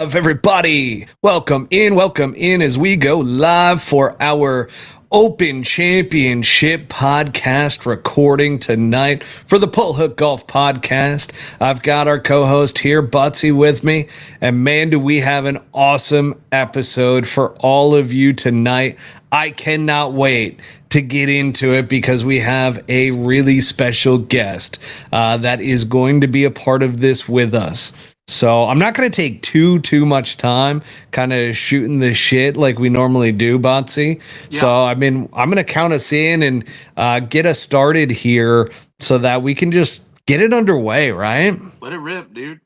Of everybody, welcome in as we go live for our Open Championship podcast recording tonight for the Pull Hook Golf Podcast. I've got our co-host here, Butsy, with me, and man, do we have an awesome episode for all of you tonight. I cannot wait to get into it because we have a really special guest that is going to be a part of this with us. So I'm not going to take too much time kind of shooting the shit like we normally do, Botsy. Yeah. So I'm going to count us in and get us started here so that we can just get it underway, right? Let it rip, dude.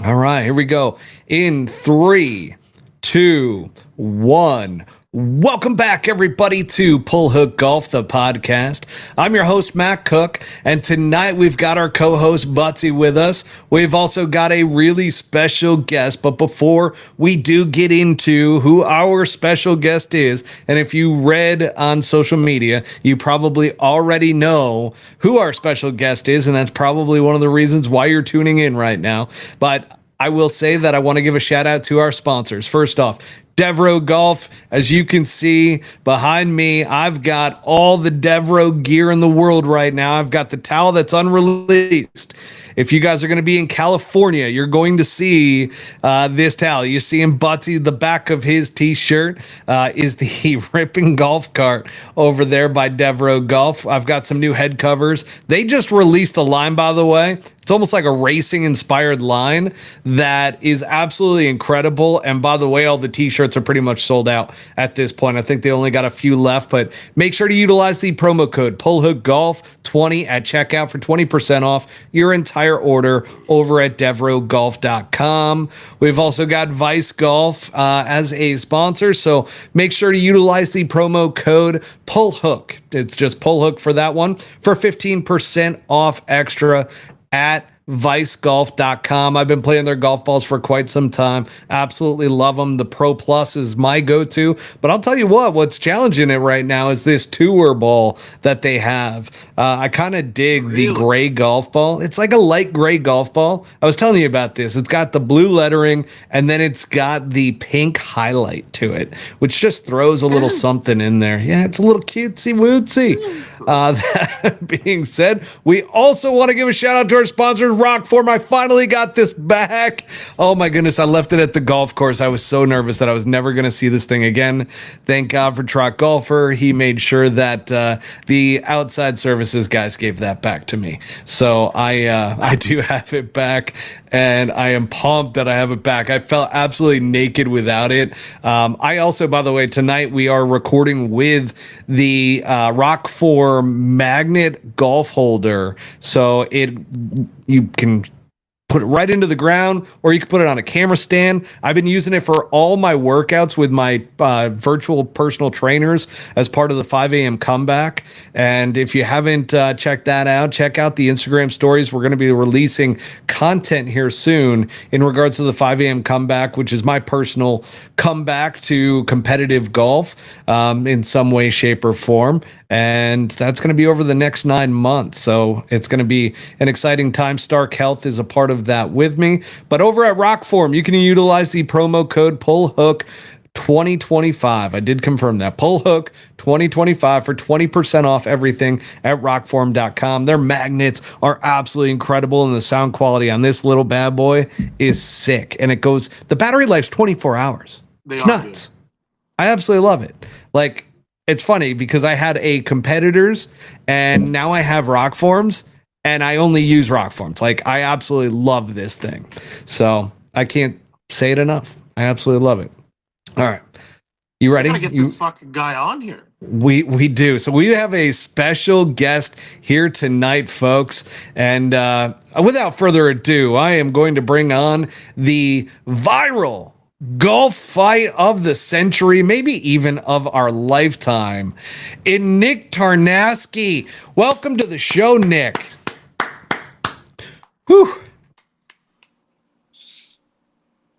All right, here we go. In 3, 2, 1. Welcome back, everybody, to Pull Hook Golf, the podcast. I'm your host, Matt Cook, and tonight we've got our co-host, Butsy, with us. We've also got a really special guest, but before we do get into who our special guest is, and if you read on social media, you probably already know who our special guest is, and that's probably one of the reasons why you're tuning in right now. But I will say that I want to give a shout out to our sponsors. First off, Devro Golf. As you can see behind me, I've got all the Devro gear in the world right now. I've got the towel that's unreleased. If you guys are going to be in California, you're going to see this towel. You see in Butsy, the back of his t-shirt is the Ripping Golf Cart over there by Devro Golf. I've got some new head covers. They just released a line, by the way. It's almost like a racing inspired line that is absolutely incredible. And by the way, all the t-shirts are pretty much sold out at this point. I think they only got a few left, but make sure to utilize the promo code PullHookGolf20 at checkout for 20% off your entire order over at DevroGolf.com. We've also got Vice Golf as a sponsor, so make sure to utilize the promo code PullHook. It's just PullHook for that one for 15% off extra at vicegolf.com. I've been playing their golf balls for quite some time. Absolutely love them. The Pro Plus is my go-to, but I'll tell you what's challenging it right now is this tour ball that they have. I kind of dig the gray golf ball. It's like a light gray golf ball. I was telling you about this. It's got the blue lettering and then it's got the pink highlight to it, which just throws a little something in there. Yeah, it's a little cutesy wootsy. That being said, we also want to give a shout out to our sponsor, Rockform. I finally got this back. Oh my goodness, I left it at the golf course. I was so nervous that I was never going to see this thing again. Thank God for Trot Golfer. He made sure that the outside services guys gave that back to me. So I do have it back, and I am pumped that I have it back. I felt absolutely naked without it. I also, by the way, tonight we are recording with the Rockform magnet golf holder. So you can put it right into the ground, or you can put it on a camera stand. I've been using it for all my workouts with my virtual personal trainers as part of the 5 a.m. comeback. And if you haven't checked that out, check out the Instagram stories. We're going to be releasing content here soon in regards to the 5 a.m. comeback, which is my personal comeback to competitive golf in some way, shape, or form. And that's going to be over the next 9 months. So it's going to be an exciting time. Stark Health is a part of that with me. But over at Rockform, you can utilize the promo code PullHook2025. I did confirm that. PullHook2025 for 20% off everything at rockform.com. Their magnets are absolutely incredible, and the sound quality on this little bad boy is sick. And the battery life's 24 hours. It's nuts. Good. I absolutely love it. Like, it's funny because I had a competitors and now I have Rockforms, and I only use Rockforms. Like, I absolutely love this thing. So I can't say it enough. I absolutely love it. All right. You ready? We gotta get this fucking guy on here. We do. So we have a special guest here tonight, folks. And without further ado, I am going to bring on the viral golf fight of the century, maybe even of our lifetime, in Nick Tarnasky. Welcome to the show, Nick. Whew.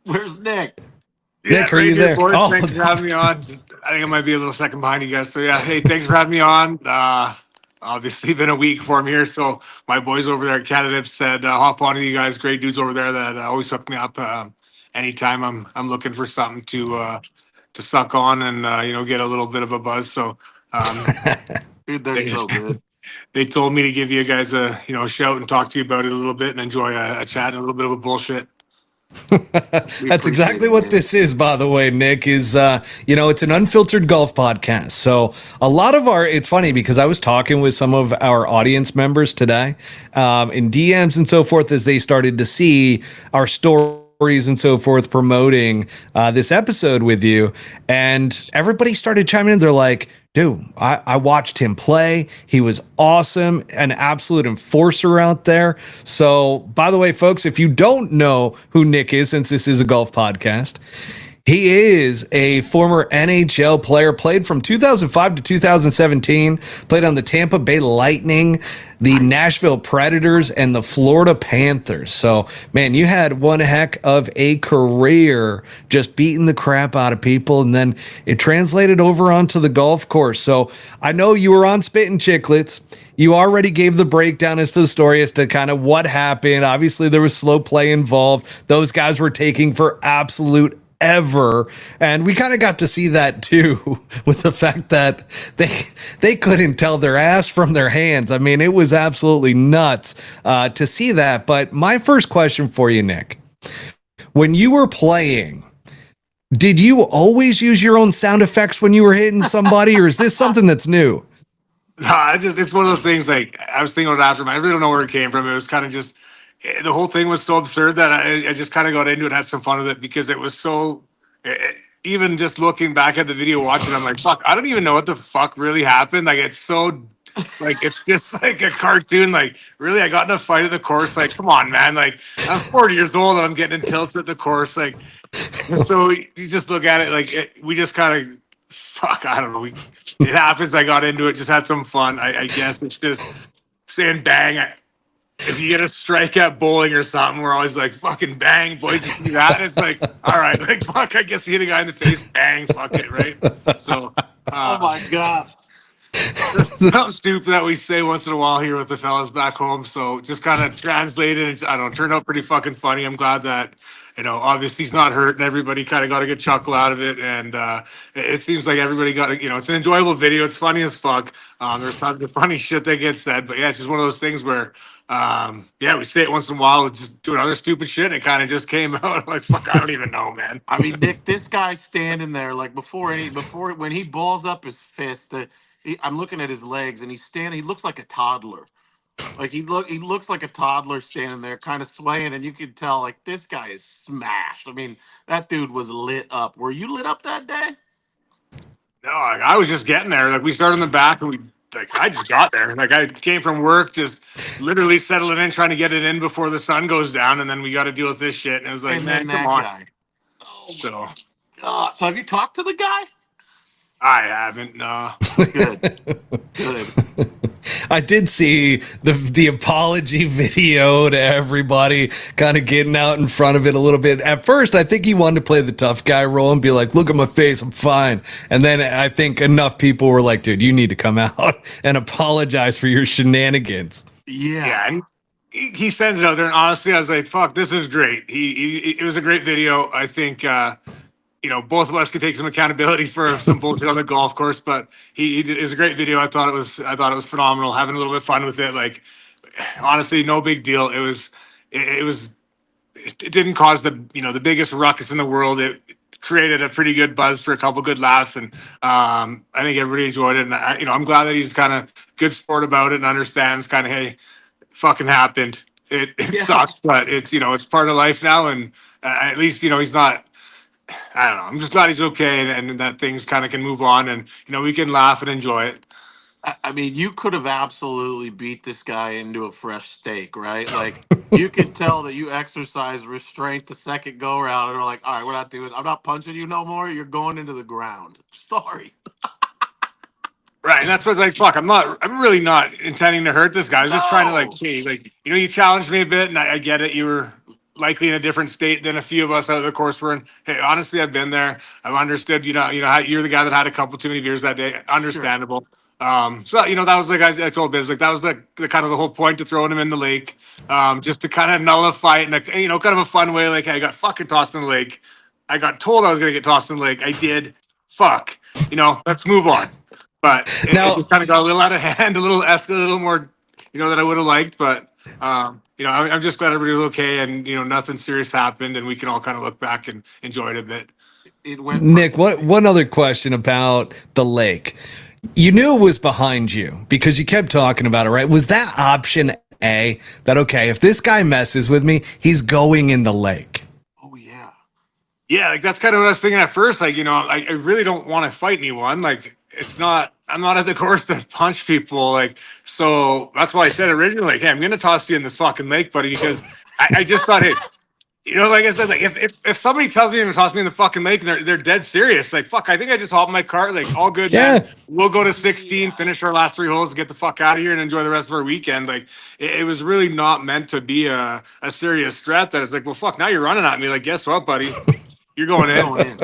Where's Nick? Nick, are you there? Oh, thanks for having me on. I think I might be a little second behind you guys. So yeah, hey, thanks for having me on. Obviously been a week for me here. So my boys over there at Canada said, hop on to you guys. Great dudes over there that always hook me up. anytime I'm looking for something to suck on and get a little bit of a buzz. So Dude, they're they, so good. they told me to give you guys a shout and talk to you about it a little bit and enjoy a chat and a little bit of a bullshit. That's exactly it, what man. this is, by the way, Nick, is, it's an unfiltered golf podcast. So a lot of it's funny because I was talking with some of our audience members today in DMs and so forth as they started to see our stories and so forth promoting this episode with you. And everybody started chiming in. They're like, dude, I watched him play. He was awesome, an absolute enforcer out there. So, by the way, folks, if you don't know who Nick is, since this is a golf podcast, he is a former NHL player, played from 2005 to 2017, played on the Tampa Bay Lightning, the Nashville Predators, and the Florida Panthers. So, man, you had one heck of a career just beating the crap out of people, and then it translated over onto the golf course. So, I know you were on Spittin' Chicklets. You already gave the breakdown as to the story as to kind of what happened. Obviously, there was slow play involved. Those guys were taking for absolute ever, and we kind of got to see that too with the fact that they couldn't tell their ass from their hands. I mean, it was absolutely nuts to see that. But my first question for you, Nick, when you were playing, did you always use your own sound effects when you were hitting somebody, or is this something that's new? It's one of those things. Like, I was thinking about it after, I really don't know where it came from. It was kind of just, the whole thing was so absurd that I just kind of got into it, had some fun with it, because it was so, even just looking back at the video, watching, I'm like, fuck, I don't even know what the fuck really happened. Like, it's so, like, it's just like a cartoon. Like, really, I got in a fight at the course. Like, come on, man. Like, I'm 40 years old and I'm getting in tilts at the course. Like, so you just look at it, like, we just kind of, fuck, I don't know. It happens. I got into it, just had some fun. I guess it's just saying bang. If you get a strike at bowling or something, we're always like, fucking bang, boys, you see that? And it's like, all right, like, fuck, I guess you hit a guy in the face, bang, fuck it, right? So, Oh my god. just something stupid that we say once in a while here with the fellas back home. So just kind of translated, and I don't know, turned out pretty fucking funny. I'm glad that, obviously he's not hurt, and everybody kind of got a good chuckle out of it. And it seems like everybody got, it's an enjoyable video. It's funny as fuck. There's tons of funny shit that gets said, but yeah, it's just one of those things where, we say it once in a while, just doing other stupid shit. And it kind of just came out. I'm like, fuck, I don't even know, man. I mean, Nick, this guy standing there, like before when he balls up his fist, I'm looking at his legs, and he looks like a toddler. Like he looks like a toddler standing there, kind of swaying, and you can tell like this guy is smashed. I mean, that dude was lit up. Were you lit up that day? No, like, I was just getting there. Like, we started in the back, and I just got there. Like, I came from work, just literally settling in, trying to get it in before the sun goes down, and then we got to deal with this shit. And it was like, And man, then come on. that guy. Oh, So God. So have you talked to the guy? I haven't. No. Good. Good. I did see the apology video to everybody, kind of getting out in front of it a little bit. At first, I think he wanted to play the tough guy role and be like, look at my face, I'm fine. And then I think enough people were like, dude, you need to come out and apologize for your shenanigans. Yeah. And he sends it out there, and honestly, I was like, fuck, this is great. It was a great video. I think, both of us could take some accountability for some bullshit on the golf course, but it was a great video. I thought it was phenomenal. Having a little bit of fun with it. Like, honestly, no big deal. It didn't cause the biggest ruckus in the world. It created a pretty good buzz for a couple good laughs, and I think everybody enjoyed it. And I'm glad that he's kind of good sport about it and understands kind of, hey, it fucking happened. It sucks, but it's part of life now, and at least he's not. I don't know. I'm just glad he's okay, and that things kind of can move on, and we can laugh and enjoy it. I mean, you could have absolutely beat this guy into a fresh steak, right? Like, you could tell that you exercised restraint the second go around, and we're like, all right, we're not doing. I'm not punching you no more. You're going into the ground. Sorry. Right, and that's what I was like, fuck, I'm really not intending to hurt this guy. I was just trying to see, you challenged me a bit, and I get it. You were likely in a different state than a few of us out of the course were in. Hey, honestly, I've been there. I've understood, how you're the guy that had a couple too many beers that day. Understandable. So that was like I told Biz, like that was the kind of the whole point to throwing him in the lake, just to kind of nullify it in kind of a fun way. Like, hey, I got fucking tossed in the lake. I got told I was gonna get tossed in the lake. I did. Fuck. Let's move on. But it Now, just kind of got a little out of hand, a little more, than I would have liked. But I'm just glad everybody was okay, and nothing serious happened, and we can all kind of look back and enjoy it a bit. It went Nick, perfectly. one other question about the lake. You knew it was behind you because you kept talking about it, right? Was that option A that, okay, if this guy messes with me, he's going in the lake? Oh yeah. Yeah, like that's kind of what I was thinking at first. Like, I really don't want to fight anyone. Like, I'm not at the course to punch people. Like, so that's why I said originally, like, hey, I'm gonna toss you in this fucking lake, buddy, because I just thought, hey, like I said, like if somebody tells me to toss me in the fucking lake and they're dead serious, like fuck, I think I just hop in my car, like all good, Yeah. man. We'll go to 16, finish our last 3 holes, get the fuck out of here, and enjoy the rest of our weekend. Like it was really not meant to be a serious threat. That it's like, well, fuck, now you're running at me. Like, guess what, buddy? You're going in. Going in.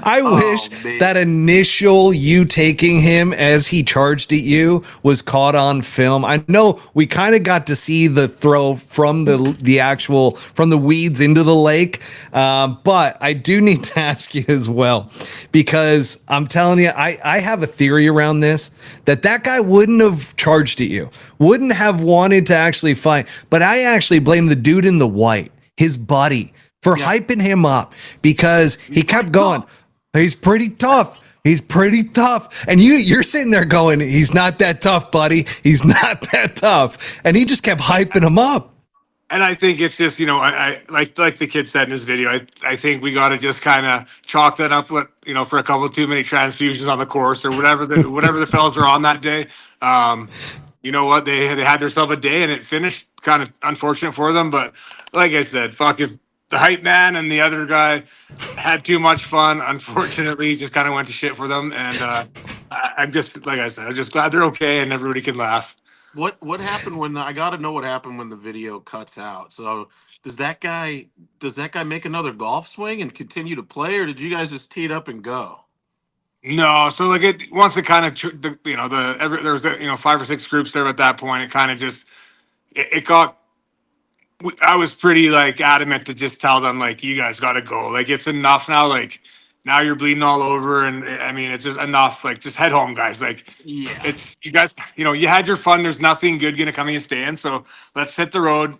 I Oh, wish man. that initial you taking him as he charged at you was caught on film. I know we kind of got to see the throw from from the weeds into the lake, but I do need to ask you as well, because I'm telling you, I have a theory around this that guy wouldn't have charged at you, wouldn't have wanted to actually fight, but I actually blame the dude in the white, his buddy, for hyping him up, because he kept going. He's pretty tough. He's pretty tough. And you're sitting there going, he's not that tough, buddy. He's not that tough. And he just kept hyping him up. And I think it's just, I like the kid said in his video, I think we got to just kind of chalk that up with, for a couple too many transfusions on the course or whatever the fellas are on that day. You know what? They had themselves a day and it finished. Kind of unfortunate for them. But like I said, fuck, if the hype man and the other guy had too much fun, unfortunately, it just kind of went to shit for them. And I'm just, like I said, I'm just glad they're okay and everybody can laugh. What happened when I got to know what happened when the video cuts out. So does that guy make another golf swing and continue to play, or did you guys just tee it up and go? No, so like once it kind of there was 5 or 6 groups there at that point. It kind of just it got. I was pretty like adamant to just tell them, like, you guys got to go. Like, it's enough now. Like, now you're bleeding all over, and I mean, it's just enough. Like, just head home, guys. Like, Yeah. it's you guys. You had your fun. There's nothing good gonna come in and stand. So let's hit the road.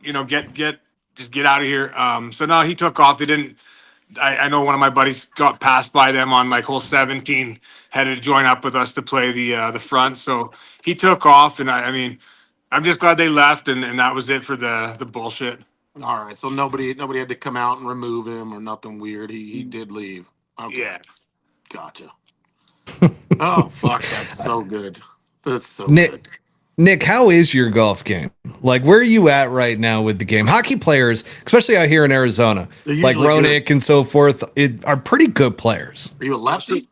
Just get out of here. So now he took off. They didn't. I know one of my buddies got passed by them on like hole 17, headed to join up with us to play the front. So he took off, and I mean, I'm just glad they left, and that was it for the bullshit. All right. So nobody had to come out and remove him or nothing weird. He did leave. Okay. Yeah. Gotcha. Oh fuck, that's so good. That's so Nick, good. Nick, how is your golf game? Like, where are you at right now with the game? Hockey players, especially out here in Arizona, They're like usually Ronick and so forth, are pretty good players. Are you a lefty?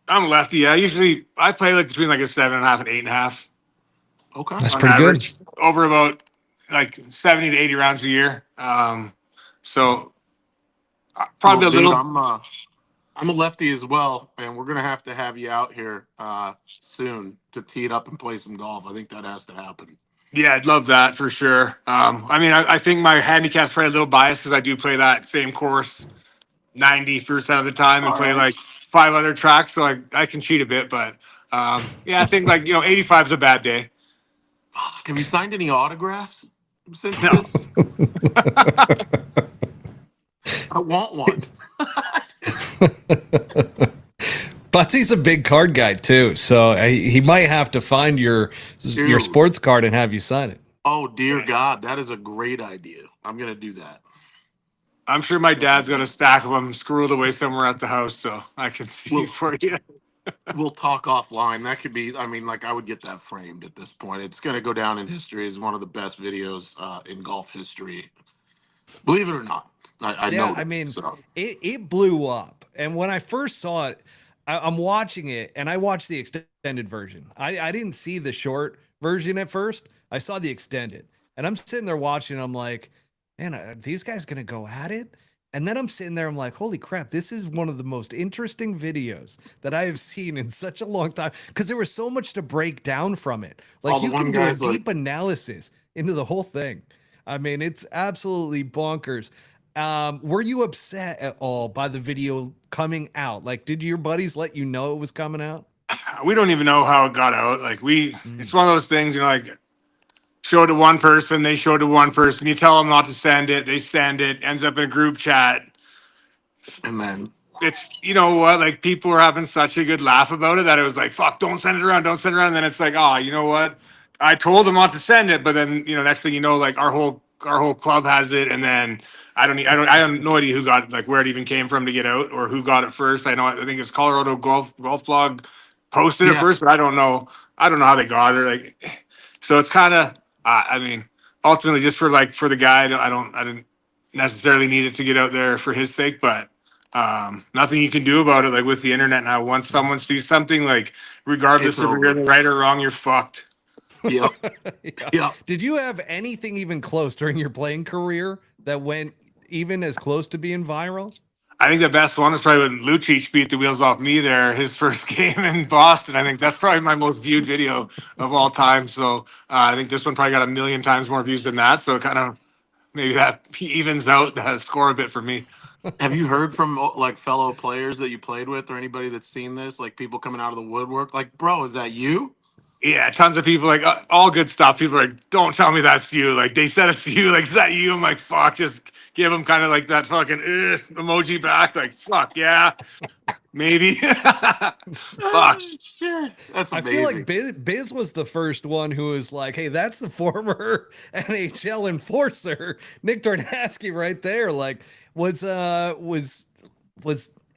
I'm a lefty. Yeah, usually I play like between like a 7.5 and 8.5. Okay. That's On pretty average, good. over about like 70 to 80 rounds a year. So probably Well, a dude, little. I'm a lefty as well, and we're gonna have you out here soon to tee it up and play some golf. I think that has to happen. Yeah, I'd love that for sure. I mean, I think my handicap's probably a little biased because I do play that same course 90% of the time and play like 5 other tracks, so I can cheat a bit. But yeah, I think like 85 is a bad day. Fuck, have you signed any autographs since No. this? I want one. Butsy's a big card guy too, so he might have to find your Dude. sports card and have you sign it. Oh dear God, that is a great idea. I'm gonna do that. I'm sure my dad's got a stack of them squirreled away somewhere at the house, so I can see Well- for you. We'll talk offline. That could be. I mean, like I would get that framed at this point. It's gonna go down in history as one of the best videos in golf history. Believe it or not, I know. I mean, so. it blew up, and when I first saw it, I'm watching it, and I watched the extended version. I didn't see the short version at first. I saw the extended, and I'm sitting there watching. I'm like, man, are these guys gonna go at it? And then I'm sitting there, I'm like, holy crap, this is one of the most interesting videos that I have seen in such a long time because there was so much to break down from it. All Like, the you one can do a guy's like, deep analysis into the whole thing. I mean, it's absolutely bonkers. Were you upset at all by the video coming out? Like, did your buddies let you know it was coming out? We don't even know how it got out. Like Mm. it's one of those things, like show it to one person, they show it to one person. You tell them not to send it, they send it, ends up in a group chat. and then It's you know what, like people were having such a good laugh about it that it was like, fuck, don't send it around, don't send it around. And then it's like, oh, you know what? I told them not to send it, but then next thing you know, like our whole club has it, and then I have no idea who got it, like where it even came from to get out or who got it first. I think it's Colorado Golf Blog posted it yeah, first, but I don't know how they got it. Like, so it's kind of, I mean, ultimately just for the guy, I didn't necessarily need it to get out there for his sake, but nothing you can do about it. Like with the internet now, once someone sees something, like it's regardless if you're in over. the right or wrong, you're fucked. Yep, Yeah. yep. Did you have anything even close during your playing career that went even as close to being viral? I think the best one is probably when Lucic beat the wheels off me there, his first game in Boston. I think that's probably my most viewed video of all time. So I think this one probably got a million times more views than that. So kind of maybe that evens out the score a bit for me. Have you heard from like fellow players that you played with, or anybody that's seen this? Like people coming out of the woodwork, like, bro, is that you? Yeah, tons of people like all good stuff. People are like, "Don't tell me that's you." Like they said it's you. Like is that you? I'm like, "Fuck!" Just give them kind of like that fucking emoji back. Like, "Fuck yeah, maybe." Ah, Fuck. shit, that's I feel like amazing. Biz was the first one who was like, "Hey, that's the former NHL enforcer, Nick Tornasky, right there." Like, was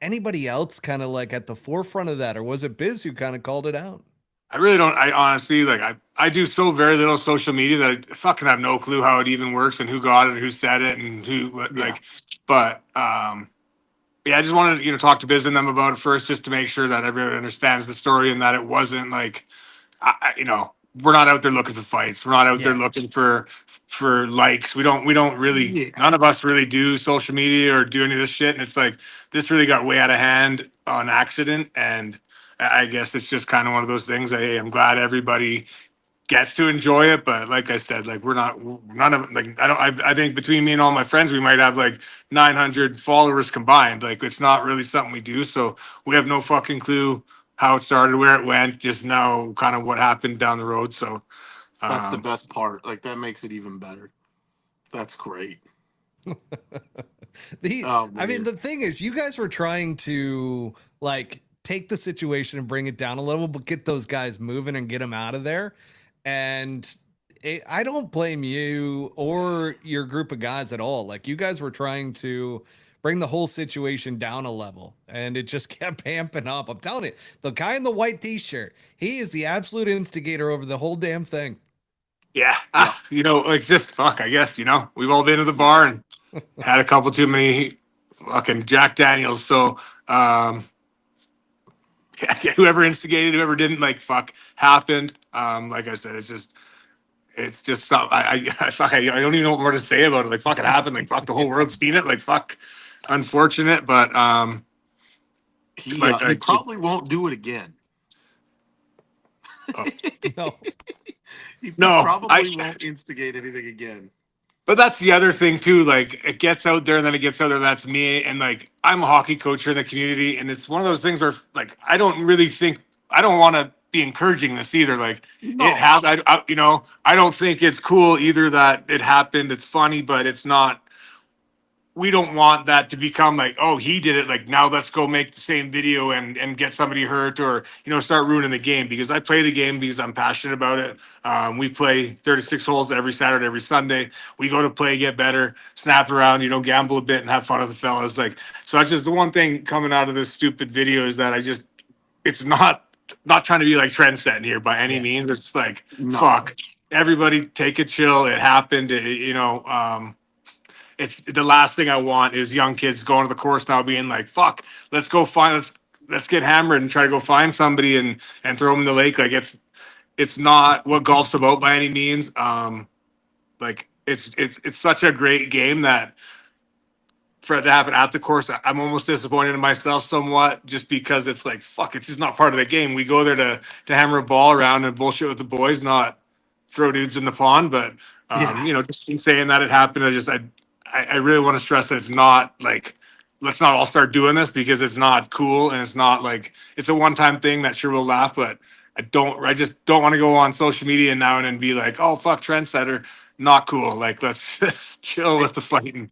anybody else kind of like at the forefront of that, or was it Biz who kind of called it out? I really don't. I honestly like. I do so very little social media that I fucking have no clue how it even works and who got it and who said it and who what Yeah, like. But yeah, I just wanted to talk to Biz and them about it first, just to make sure that everyone understands the story and that it wasn't like we're not out there looking for fights. We're not out there Yeah. looking for likes. We don't really, yeah. none of us really do social media or do any of this shit. And it's like this really got way out of hand on accident. And I guess it's just kind of one of those things. Hey, I'm glad everybody gets to enjoy it, but like I said, like we're not, none of like I think between me and all my friends we might have like 900 followers combined. Like it's not really something we do, so we have no fucking clue how it started, where it went, just know kind of what happened down the road. So That's the um best part. Like that makes it even better. That's great. Oh I mean, man. the thing is, you guys were trying to like take the situation and bring it down a level, but get those guys moving and get them out of there. And I don't blame you or your group of guys at all. Like, you guys were trying to bring the whole situation down a level, and it just kept amping up. I'm telling you, the guy in the white t-shirt, he is the absolute instigator over the whole damn thing. yeah, Yeah. like just fuck. I guess we've all been to the bar and had a couple too many fucking Jack Daniels. So yeah, whoever instigated, whoever didn't, like fuck happened. Like I said, it's just so I don't even know what more to say about it. Like fuck it happened. Like fuck the whole world's seen it. Like fuck, unfortunate, but He probably won't do it again. uh, No. He no, probably won't instigate anything again. but that's the other thing too. Like it gets out there, and then it gets out there. That's me, and like I'm a hockey coach here in the community, and it's one of those things where like I don't want to be encouraging this either. Like it No. has, I don't think it's cool either that it happened. It's funny, but it's not. We don't want that to become like, oh, he did it. Like now, let's go make the same video and get somebody hurt or start ruining the game. Because I play the game because I'm passionate about it. We play 36 holes every Saturday, every Sunday. We go to play, get better, snap around, gamble a bit, and have fun with the fellas. Like so, that's just the one thing coming out of this stupid video is that it's not trying to be like trend setting here by any Yeah. means. It's like No. fuck, everybody take a chill. It happened. It's the last thing I want is young kids going to the course now being like, fuck, let's get hammered and try to go find somebody and throw them in the lake. Like it's not what golf's about by any means. Like it's such a great game that for it to happen at the course, I'm almost disappointed in myself somewhat, just because it's like, fuck, it's just not part of the game. We go there to hammer a ball around and bullshit with the boys, not throw dudes in the pond. But Yeah. just in saying that it happened, I really want to stress that it's not like, let's not all start doing this, because it's not cool, and it's not like, it's a one-time thing that sure will laugh, but I just don't want to go on social media now and then be like, oh fuck, trendsetter, not cool. Like, let's just chill with the fighting.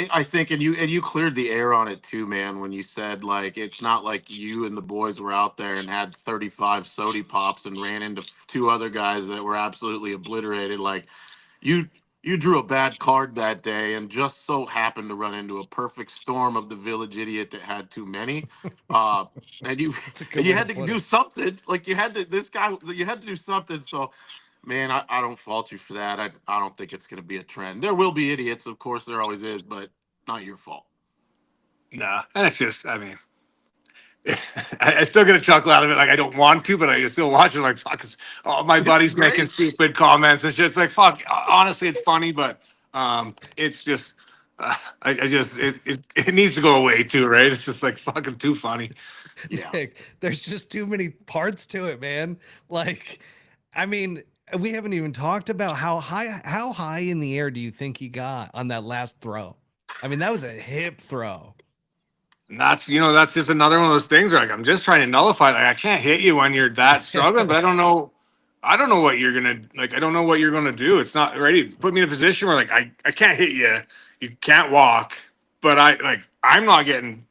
I think, and you cleared the air on it too, man. When you said like it's not like you and the boys were out there and had 35 sody pops and ran into two other guys that were absolutely obliterated. Like you you drew a bad card that day and just so happened to run into a perfect storm of the village idiot that had too many. Uh, and you That's a good and you way had to to put do it. something. Like you had to do something. So man, I don't fault you for that. I don't think it's going to be a trend. There will be idiots, of course, there always is, but not your fault. Nah, and it's just, I mean, I still get a chuckle out of it. Like, I don't want to, but I still watch it. Like, fuck, all my It's buddies making great. stupid comments and shit. It's like, fuck. Honestly, it's funny, but it's just, I just, it needs to go away too, right? It's just like fucking too funny. Yeah. Nick, there's just too many parts to it, man. Like, I mean, we haven't even talked about how high in the air do you think he got on that last throw? I mean, that was a hip throw. And that's just another one of those things where, like, I'm just trying to nullify. Like, I can't hit you when you're that struggling, but I don't know. I don't know what you're gonna like. I don't know what you're gonna do. It's not ready. Put me in a position where, like, I can't hit you. You can't walk, but I'm not getting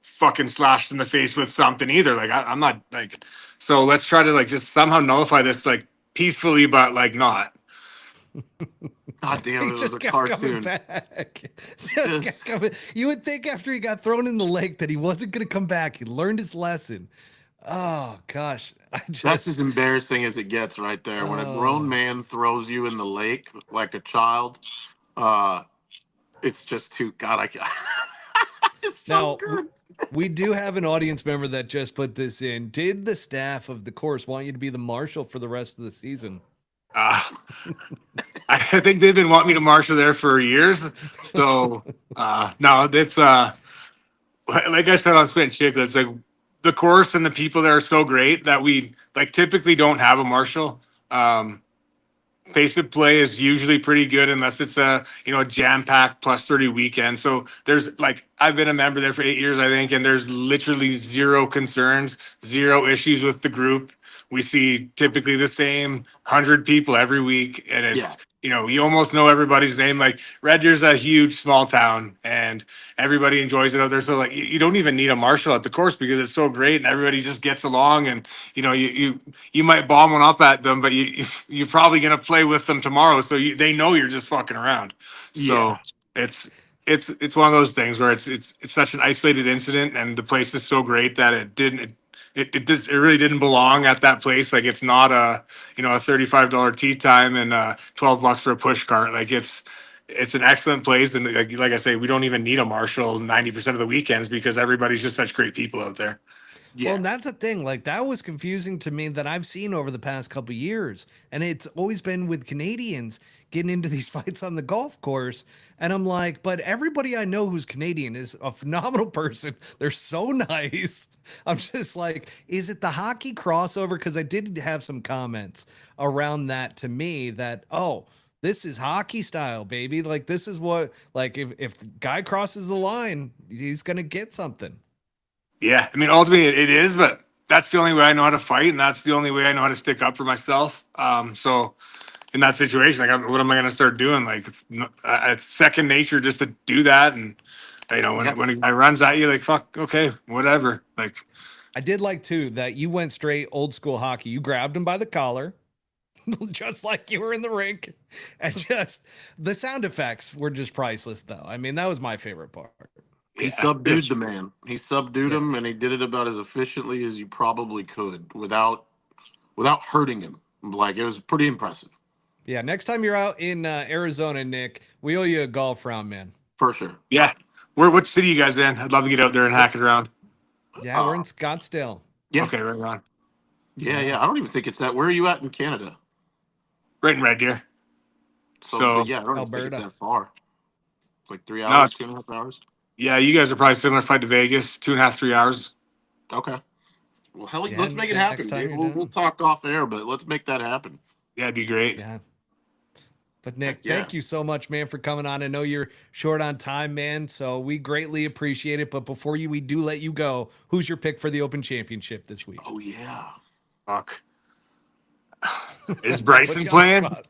fucking slashed in the face with something either. Like, I'm not like. So let's try to, like, just somehow nullify this, like, peacefully, but like not. God damn, He it was just a kept coming cartoon. back. Just kept coming. You would think after he got thrown in the lake that he wasn't going to come back. He learned his lesson. Oh gosh, That's as embarrassing as it gets right there. When a grown Oh. man throws you in the lake like a child, uh, it's just too God. I can't. It's so Now, good. we do have an audience member that just put this in. Did the staff of the course want you to be the marshal for the rest of the season? Uh, I think they've been wanting me to marshal there for years. So no, it's like I said on Spit and Chicklets, it's like the course and the people there are so great that we, like, typically don't have a marshal. Face of play is usually pretty good unless it's a jam-packed plus 30 weekend. So there's, like, I've been a member there for 8 years, I think, and there's literally zero concerns, zero issues with the group. We see typically the same 100 people every week, and it's you almost know everybody's name. Like, Red Deer's a huge small town, and everybody enjoys it out there. So, like, you don't even need a marshal at the course because it's so great, and everybody just gets along. And you might bomb one up at them, but you're probably gonna play with them tomorrow, so they know you're just fucking around. So it's one of those things where it's such an isolated incident, and the place is so great that it really didn't belong at that place. Like, it's not a $35 tea time and $12 for a push cart. Like, it's an excellent place, and like I say, we don't even need a marshal 90% of the weekends because everybody's just such great people out there. Yeah. Well, and that's the thing. Like, that was confusing to me that I've seen over the past couple of years. And it's always been with Canadians getting into these fights on the golf course. And I'm like, but everybody I know who's Canadian is a phenomenal person. They're so nice. I'm just like, is it the hockey crossover? Because I did have some comments around that to me that, oh, this is hockey style, baby. Like, this is what, like, if the guy crosses the line, he's going to get something. Yeah, I mean, ultimately it is, but that's the only way I know how to fight, and that's the only way I know how to stick up for myself. So in that situation, like, what am I going to start doing? Like, it's second nature just to do that. And when a guy runs at you, like, fuck, okay, whatever. Like, I did like too that you went straight old school hockey. You grabbed him by the collar, just like you were in the rink, and just the sound effects were just priceless. Though, I mean, that was my favorite part. He subdued the man. He subdued him, and he did it about as efficiently as you probably could without hurting him. Like, it was pretty impressive. Yeah, next time you're out in Arizona, Nick, we owe you a golf round, man. For sure. yeah, what city you guys in? I'd love to get out there and hack it around. Yeah, we're in Scottsdale. Yeah. Okay, right on. Yeah. I don't even think it's that. Where are you at in Canada? Right in Red Deer. So, yeah, I don't even think Alberta. it's that far. It's like 3 No, hours, 2.5 hours. yeah, you guys are probably similar flight to Vegas, 2.5, 3 hours. Okay. Well, hell, Yeah, let's make it next happen, time dude. you're We'll down. talk off air, but let's make that happen. Yeah, it'd be great. Yeah. But Heck Nick, yeah. thank you so much, man, for coming on. I know you're short on time, man, so we greatly appreciate it. But before we do let you go, who's your pick for the Open Championship this week? Oh yeah. Fuck. Is Put Bryson you on the playing? spot.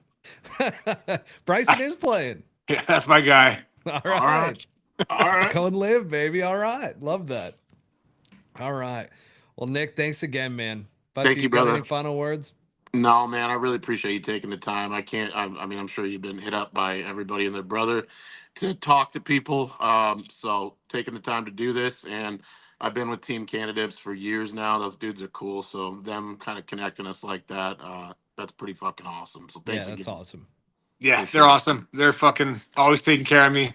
Bryson is playing. Yeah, that's my guy. All All right. right. All right. Go and live, baby. All right. Love that. All right. Well, Nick, thanks again, man. But Thank you, got brother. any final words? No, man, I really appreciate you taking the time. I mean, I'm sure you've been hit up by everybody and their brother to talk to people. So taking the time to do this, and I've been with Team Candidates for years now. Those dudes are cool. So them kind of connecting us like that, that's pretty fucking awesome. So thanks Yeah, that's again. awesome. Yeah, For sure. they're awesome. They're fucking always taking care of me.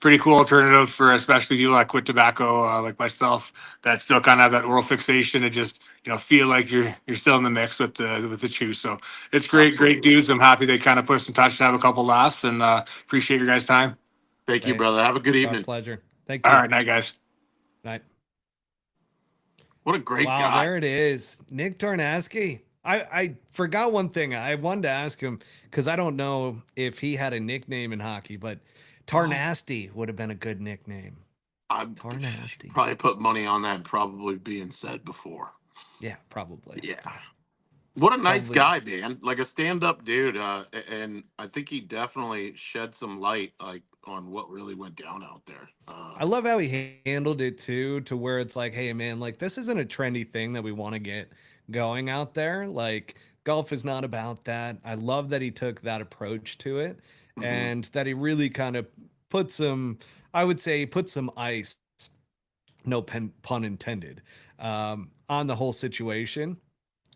Pretty cool alternative for especially people that quit tobacco, like myself, that still kind of have that oral fixation and just feel like you're still in the mix with the chew. So it's great, great Absolutely. dudes. I'm happy they kind of put us in touch to have a couple laughs, and appreciate your guys' time. Thank you, Hey, brother. Have a good It's our evening. pleasure. Thank you. All right, night, guys. Night. What a great Wow, guy. there it is. Nick Tarnaski. I forgot one thing. I wanted to ask him because I don't know if he had a nickname in hockey, but Tarnasty would have been a good nickname. I'd Tarnasty. probably put money on that probably being said before. Yeah, probably. Yeah. What a nice Probably. guy, man. Like a stand-up dude. And I think he definitely shed some light on what really went down out there. I love how he handled it too, to where it's like, hey man, like this isn't a trendy thing that we want to get going out there. Like golf is not about that. I love that he took that approach to it Mhm. and that he really kind of put some, I would say, put some ice, no pun intended, on the whole situation.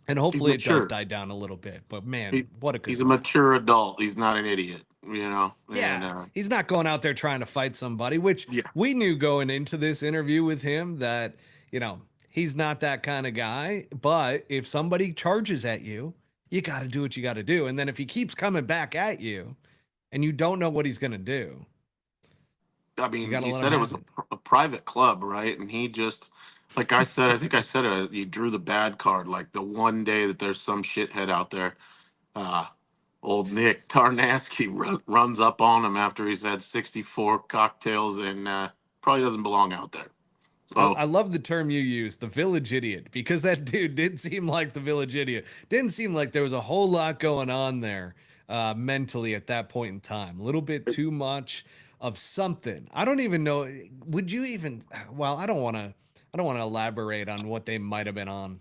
And He's hopefully it does mature. die down a little bit. But man, He, what a good he's a guy. mature adult. He's not an idiot, And Yeah, he's not going out there trying to fight somebody, which yeah, we knew going into this interview with him that, he's not that kind of guy. But if somebody charges at you, you got to do what you got to do. And then if he keeps coming back at you and you don't know what he's going to do, I you mean, got to he let him said it have was it. a private club, right? And he just, like I said, I think I said it. He drew the bad card. Like the one day that there's some shithead out there, uh, old Nick Tarnaski runs up on him after he's had 64 cocktails and probably doesn't belong out there. I So love the term you use, the village idiot, because that dude did seem like the village idiot. Didn't seem like there was a whole lot going on there mentally at that point in time. A little bit too much of something. I don't even know. Would you even? Well, I don't want to. I don't want to elaborate on what they might have been on.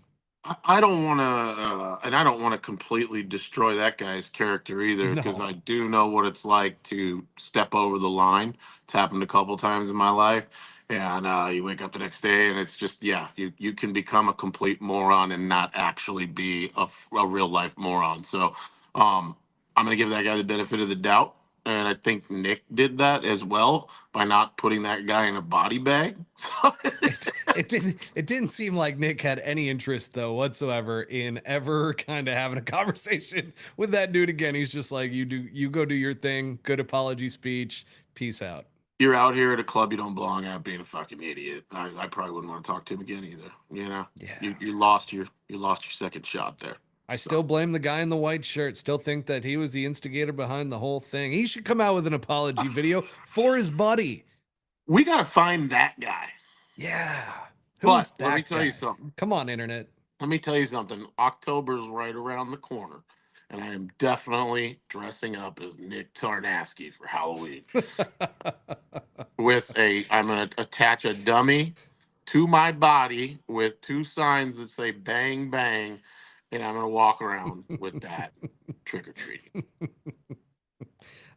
I don't want to, and I don't want to completely destroy that guy's character either, because I No. do know what it's like to step over the line. It's happened a couple times in my life, and you wake up the next day, and it's just, yeah, you can become a complete moron and not actually be a real life moron. So, I'm gonna give that guy the benefit of the doubt, and I think Nick did that as well by not putting that guy in a body bag. It didn't seem like Nick had any interest though whatsoever in ever kind of having a conversation with that dude again. He's just like, you go do your thing, good apology speech, peace out. You're out here at a club you don't belong at, being a fucking idiot. I probably wouldn't want to talk to him again either. Yeah. You lost your second shot there. I So still blame the guy in the white shirt. Still think that he was the instigator behind the whole thing. He should come out with an apology video for his buddy. we gotta find that guy. Yeah. But Who's let me that tell you guy? something. Come on, internet. Let me tell you something. October's right around the corner, and I am definitely dressing up as Nick Tarnaski for Halloween. I'm gonna attach a dummy to my body with two signs that say "Bang Bang," and I'm gonna walk around with that trick or treating.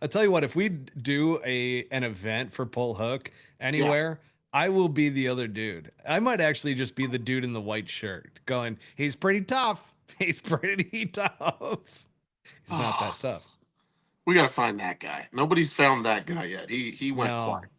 I tell you what, if we do an event for Pull Hook anywhere, I will be the other dude. I might actually just be the dude in the white shirt going, he's pretty tough. He's pretty tough. He's not that tough. We gotta find that guy. Nobody's found that guy yet. He went No, quiet.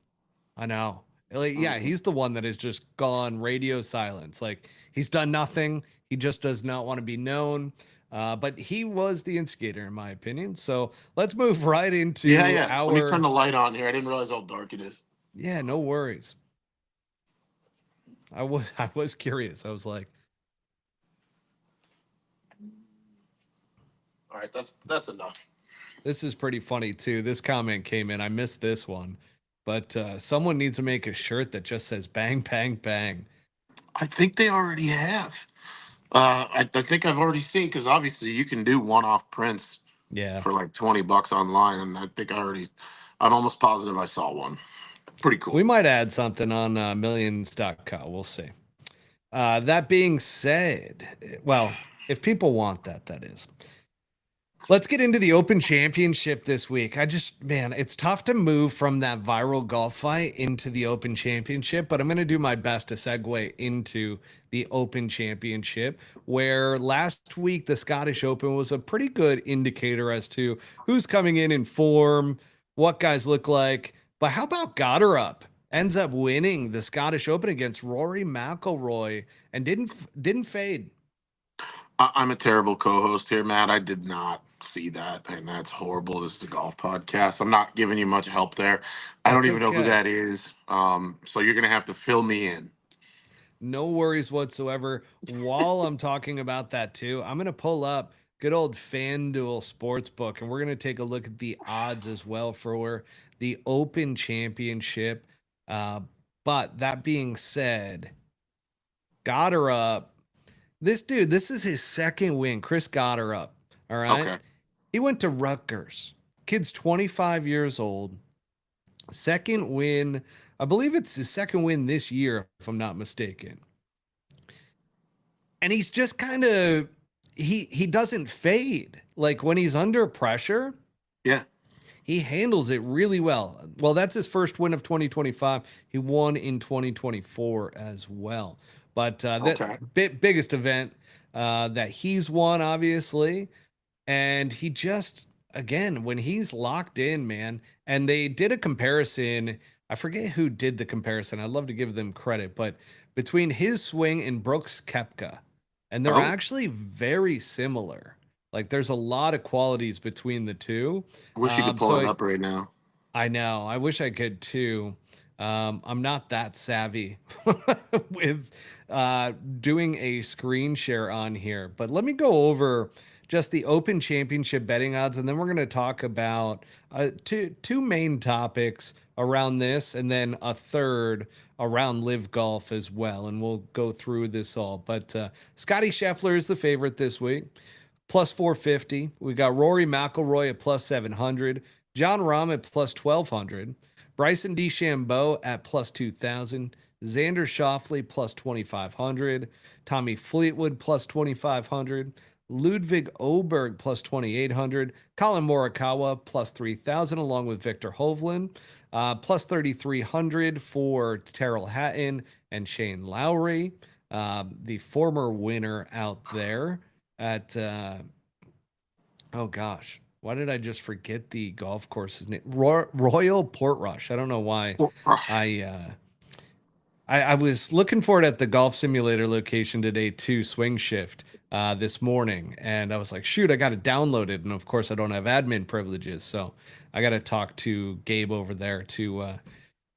I know. Like, yeah, Mhm. he's the one that has just gone radio silence. Like he's done nothing. He just does not want to be known. But he was the instigator, in my opinion. So let's move right into Yeah. Let me turn the our. light on here. I didn't realize how dark it is. Yeah, no worries. I was curious. I was like, All right, that's enough. this is pretty funny too. This comment came in. I missed this one, but someone needs to make a shirt that just says "bang, bang, bang." I think they already have. I think I've already seen because obviously you can do one-off prints Yeah, for like $20 online, and I think I'm almost positive I saw one. Pretty cool. we might add something on millions.co. We'll see. That being said, well, if people want that, that is. Let's get into the Open Championship this week. Man, it's tough to move from that viral golf fight into the Open Championship, but I'm going to do my best to segue into the Open Championship, where last week the Scottish Open was a pretty good indicator as to who's coming in form, what guys look like. But how about Goddard ends up winning the Scottish Open against Rory McIlroy and didn't fade. I'm a terrible co-host here, Matt. I did not see that, and that's horrible. This is a golf podcast. I'm not giving you much help there. I don't That's even know who okay. that is. So you're gonna have to fill me in. No worries whatsoever. While I'm talking about that too, I'm going to pull up good old FanDuel Sportsbook, and we're going to take a look at the odds as well for the Open Championship. But that being said, Goddard, this dude, this is his second win. Chris Goddard. All right. Okay. He went to Rutgers. Kid's 25 years old. Second win. I believe it's his second win this year, if I'm not mistaken. And he's just kind of he doesn't fade. Like when he's under pressure, Yeah. he handles it really well. Well, that's his first win of 2025. He won in 2024 as well. But Okay. the biggest event that he's won, obviously. And he just, again, when he's locked in, man, and they did a comparison. I forget who did the comparison. I'd love to give them credit, but between his swing and Brooks Koepka, and they're Oh. actually very similar. Like there's a lot of qualities between the two. Wish you could pull it up right now. I know. I wish I could too. I'm not that savvy with doing a screen share on here, but let me go over just the Open Championship betting odds, and then we're going to talk about two main topics around this, and then a third around Live Golf as well, and we'll go through this all. But Scotty Scheffler is the favorite this week, plus 450. We got Rory McIlroy at plus 700, Jon Rahm at plus 1200, Bryson DeChambeau at plus 2000, Xander Schauffele plus 2500, Tommy Fleetwood plus 2500, Ludwig Oberg plus 2,800, Colin Morikawa plus 3,000, along with Victor Hovland, plus 3,300 for Terrell Hatton and Shane Lowry, the former winner out there at, oh gosh, why did I just forget the golf course's name? Royal Portrush. I don't know why I was looking for it at the golf simulator location today too, Swing Shift, this morning, and I was like, shoot, I got to download it, and of course I don't have admin privileges, so I got to talk to Gabe over there to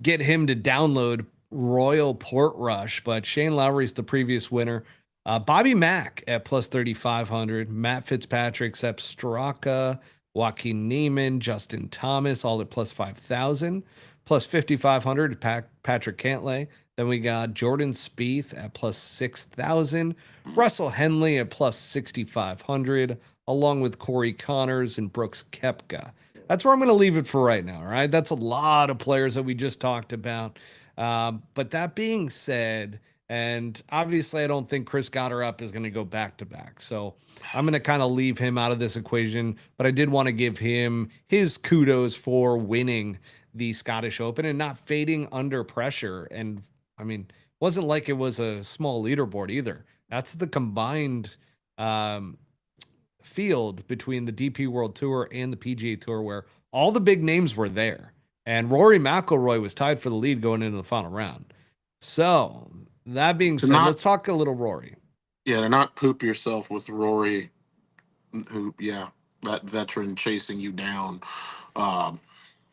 get him to download Royal Portrush. But Shane Lowry's the previous winner. Bobby Mack at plus 3,500, Matt Fitzpatrick, Sepp Straka, Joaquin Niemann, Justin Thomas, all at plus 5,000, plus 5,500 Patrick Cantlay. Then we got Jordan Spieth at plus 6,000, Russell Henley at plus 6,500, along with Corey Connors and Brooks Koepka. That's where I'm going to leave it for right now. All right, that's a lot of players that we just talked about. But that being said, and obviously I don't think Chris Goddard is going to go back to back, so I'm going to kind of leave him out of this equation. But I did want to give him his kudos for winning the Scottish Open and not fading under pressure. And I mean, it wasn't like it was a small leaderboard either. That's the combined field between the DP World Tour and the PGA Tour, where all the big names were there. And Rory McIlroy was tied for the lead going into the final round. So that being said, let's talk a little Rory. Yeah, to not poop yourself with Rory who, yeah, that veteran chasing you down. Um,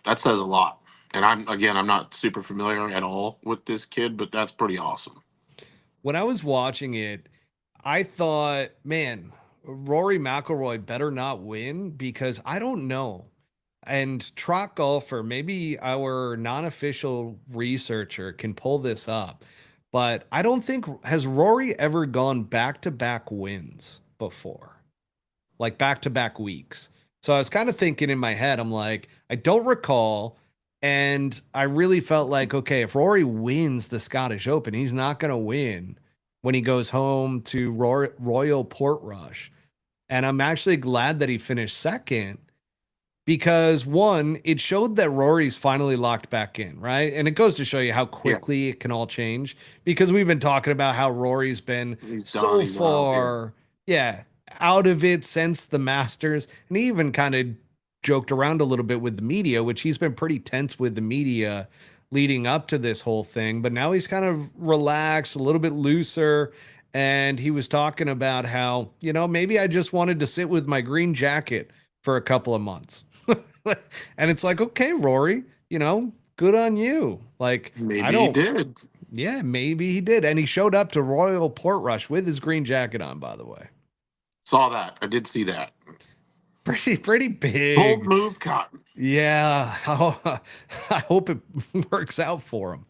that says a lot. And I'm not super familiar at all with this kid, but that's pretty awesome. When I was watching it, I thought, man, Rory McIlroy better not win because I don't know. And Trot Golfer, maybe our non-official researcher can pull this up, but I don't think has Rory ever gone back-to-back wins before, like back-to-back weeks. So I was kind of thinking in my head, I'm like, I don't recall. And I really felt like, okay, if Rory wins the Scottish Open, he's not going to win when he goes home to Royal Portrush. And I'm actually glad that he finished second because one, it showed that Rory's finally locked back in, right? And it goes to show you how Yeah, quickly it can all change because we've been talking about how Rory's been he's done. so He's out. Yeah. far, yeah, out of it since the Masters. And he even kind of joked around a little bit with the media, which he's been pretty tense with the media leading up to this whole thing. But now he's kind of relaxed, a little bit looser. And he was talking about how, maybe I just wanted to sit with my green jacket for a couple of months. And it's like, okay, Rory, good on you. Like, I Maybe he don't, did. yeah, maybe he did. And he showed up to Royal Portrush with his green jacket on, by the way. Saw that. I did see that. Pretty Bold big. move, Cotton. Yeah. I hope it works out for him.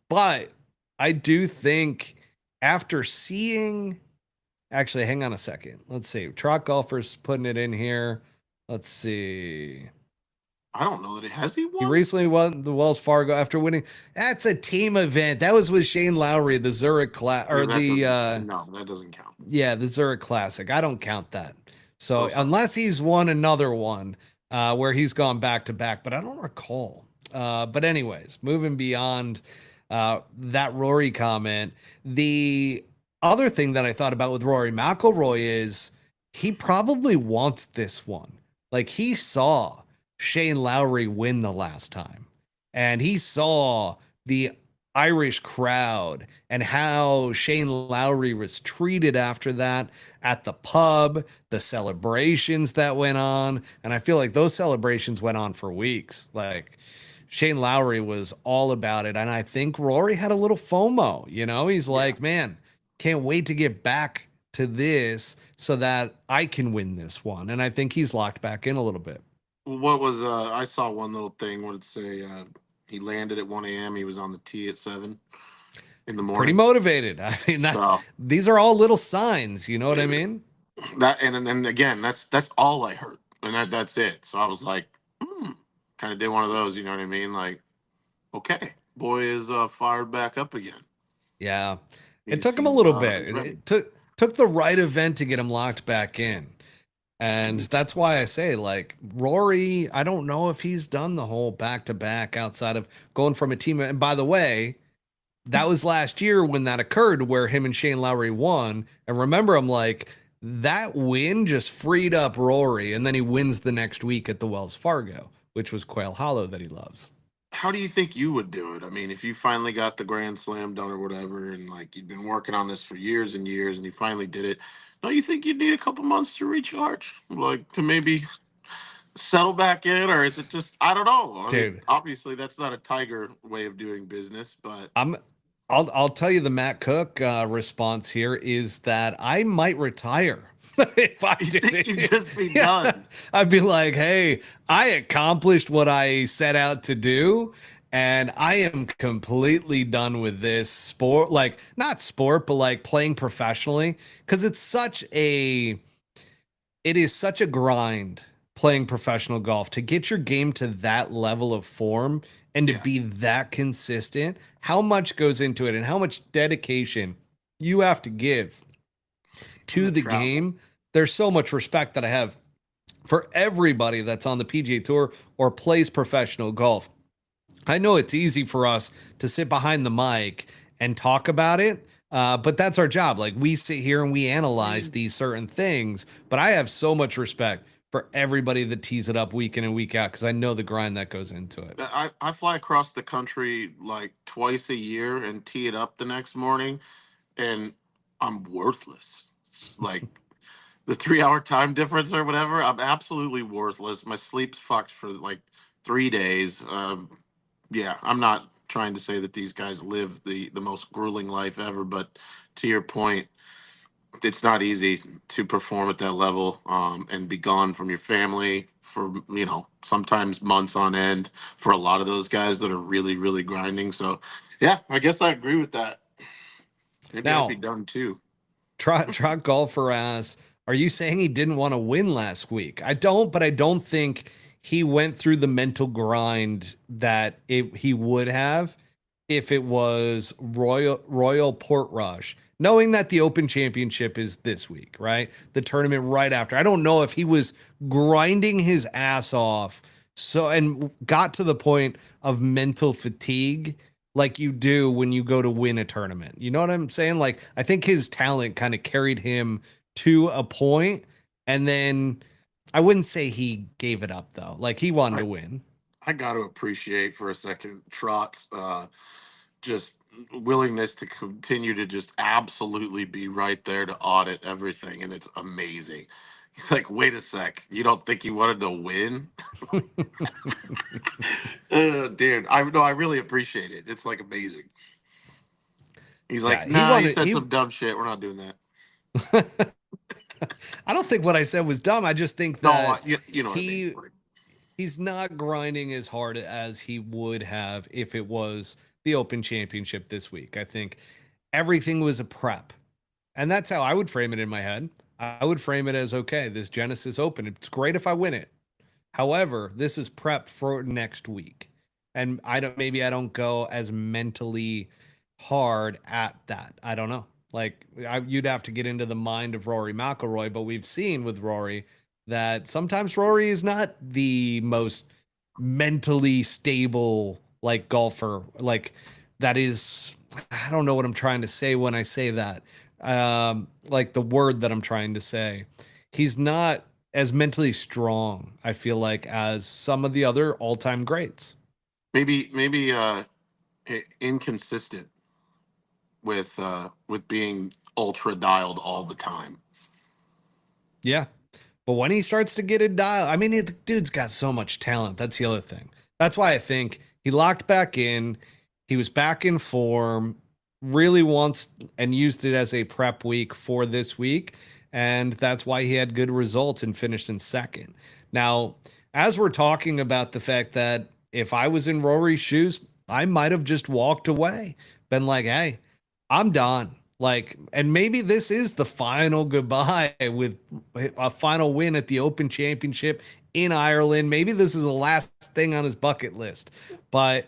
But I do think after seeing, actually, hang on a second. Let's see. Trot Golfer's putting it in here. Let's see. I don't know that it has. He He won. recently won the Wells Fargo after winning. That's a team event. That was with Shane Lowry, the Zurich class, Yeah, or no, that doesn't count. the Zurich Classic. I don't count that. So So sorry. unless he's won another one where he's gone back to back, but I don't recall. But anyways, moving beyond that Rory comment, the other thing that I thought about with Rory McIlroy is he probably wants this one. Like he saw Shane Lowry win the last time, and he saw the Irish crowd and how Shane Lowry was treated after that at the pub, the celebrations that went on. And I feel like those celebrations went on for weeks. Like Shane Lowry was all about it. And I think Rory had a little FOMO, he's like, man, can't wait to get back to this so that I can win this one. And I think he's locked back in a little bit. What was I saw one little thing. What did it say? He landed at 1 a.m. He was on the tee at 7 in the Pretty morning. motivated. I mean, So these are all little signs, you know what I mean? that and then again, that's all I heard, and that's it. So I was like, kind of did one of those. You know what I mean? Like, okay, boy is fired back up again. Yeah. It He's, took him a he's, little bit. he's It, ready. it took the right event to get him locked back in. And that's why I say, like, Rory, I don't know if he's done the whole back to back outside of going from a team. And by the way, that was last year when that occurred where him and Shane Lowry won. And remember, I'm like, that win just freed up Rory. And then he wins the next week at the Wells Fargo, which was Quail Hollow that he loves. How do you think you would do it? I mean, if you finally got the Grand Slam done or whatever, and like you've been working on this for years and years, and you finally did it, don't you think you'd need a couple months to recharge, like to maybe settle back in, or is it just I don't know? I mean, Dude, obviously that's not a Tiger way of doing business, but I'll tell you the Matt Cook response here is that I might retire if I you did think it. you'd just be Yeah. done. I'd be like, hey, I accomplished what I set out to do, and I am completely done with this sport. Like, not sport, but like playing professionally, because it is such a grind playing professional golf to get your game to that level of form and to Yeah. be that consistent. How much goes into it and how much dedication you have to give to the travel. game. There's so much respect that I have for everybody that's on the PGA Tour or plays professional golf. I know it's easy for us to sit behind the mic and talk about it, but that's our job. Like, we sit here and we analyze these certain things, but I have so much respect for everybody that tees it up week in and week out because I know the grind that goes into it. I fly across the country like twice a year and tee it up the next morning, and I'm worthless. It's like the 3 hour time difference or whatever, I'm absolutely worthless. My sleep's fucked for like 3 days. Yeah, I'm not trying to say that these guys live the most grueling life ever, but to your point, it's not easy to perform at that level, and be gone from your family for sometimes months on end for a lot of those guys that are really really grinding. So yeah, I guess I agree with that. Maybe I'd be Now, done too. Trot Golfer asks, are you saying he didn't want to win last week? I don't, but I don't think he went through the mental grind that he would have if it was Royal Portrush, knowing that the Open Championship is this week, right? The tournament right after. I don't know if he was grinding his ass off and got to the point of mental fatigue like you do when you go to win a tournament. You know what I'm saying? Like, I think his talent kind of carried him to a point, and then I wouldn't say he gave it up though. Like, he wanted to win. I got to appreciate for a second Trot's just willingness to continue to just absolutely be right there to audit everything, and it's amazing. He's like, wait a sec, you don't think he wanted to win? Dude, I really appreciate it. It's like amazing. He's like, nah, he said some dumb shit. We're not doing that. I don't think what I said was dumb. I just think that you know what I mean. He's not grinding as hard as he would have if it was the Open Championship this week. I think everything was a prep. And that's how I would frame it in my head. I would frame it as, okay, this Genesis Open, it's great if I win it. However, this is prep for next week. And maybe I don't go as mentally hard at that. I don't know. Like, you'd have to get into the mind of Rory McIlroy, but we've seen with Rory that sometimes Rory is not the most mentally stable like golfer. Like, that is, I don't know what I'm trying to say when I say that. Like the word that I'm trying to say. He's not as mentally strong, I feel like, as some of the other all-time greats. Maybe inconsistent with being ultra dialed all the time. Yeah. But when he starts to get it dialed, I mean, the dude's got so much talent. That's the other thing. That's why I think he locked back in. He was back in form, really wants and used it as a prep week for this week. And that's why he had good results and finished in second. Now, as we're talking about the fact that if I was in Rory's shoes, I might have just walked away, been like, hey, I'm done. Like, and maybe this is the final goodbye with a final win at the Open Championship in Ireland. Maybe this is the last thing on his bucket list, but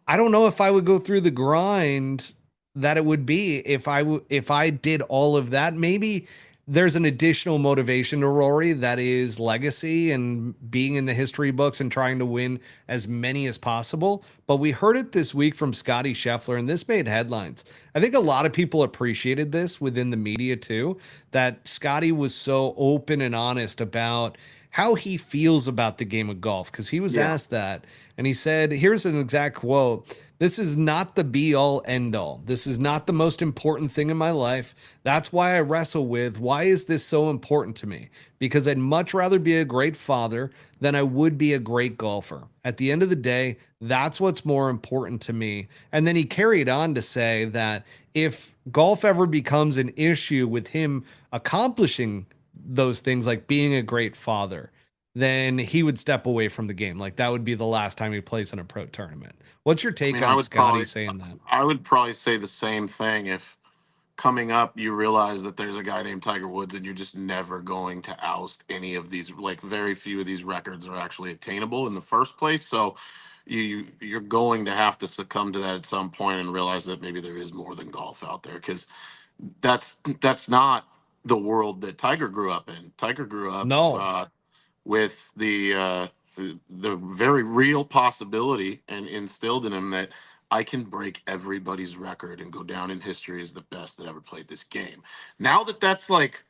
I don't know if I would go through the grind that it would be if I did all of that. Maybe there's an additional motivation to Rory that is legacy and being in the history books and trying to win as many as possible. But we heard it this week from Scotty Scheffler, and this made headlines. I think a lot of people appreciated this within the media too, that Scotty was so open and honest about how he feels about the game of golf, because he was asked that, and he said, here's an exact quote: "This is not the be all end all. This is not the most important thing in my life. That's why I wrestle with, why is this so important to me? Because I'd much rather be a great father than I would be a great golfer. At the end of the day, that's what's more important to me." And then he carried on to say that if golf ever becomes an issue with him accomplishing those things like being a great father, then he would step away from the game. Like, that would be the last time he plays in a pro tournament. What's your take on Scotty saying that? I would probably say the same thing if coming up you realize that there's a guy named Tiger Woods and you're just never going to oust any of these. Like, very few of these records are actually attainable in the first place. So you're going to have to succumb to that at some point and realize that maybe there is more than golf out there, because that's not the world that Tiger grew up in. Tiger grew up with the very real possibility and instilled in him that I can break everybody's record and go down in history as the best that ever played this game. Now that that's like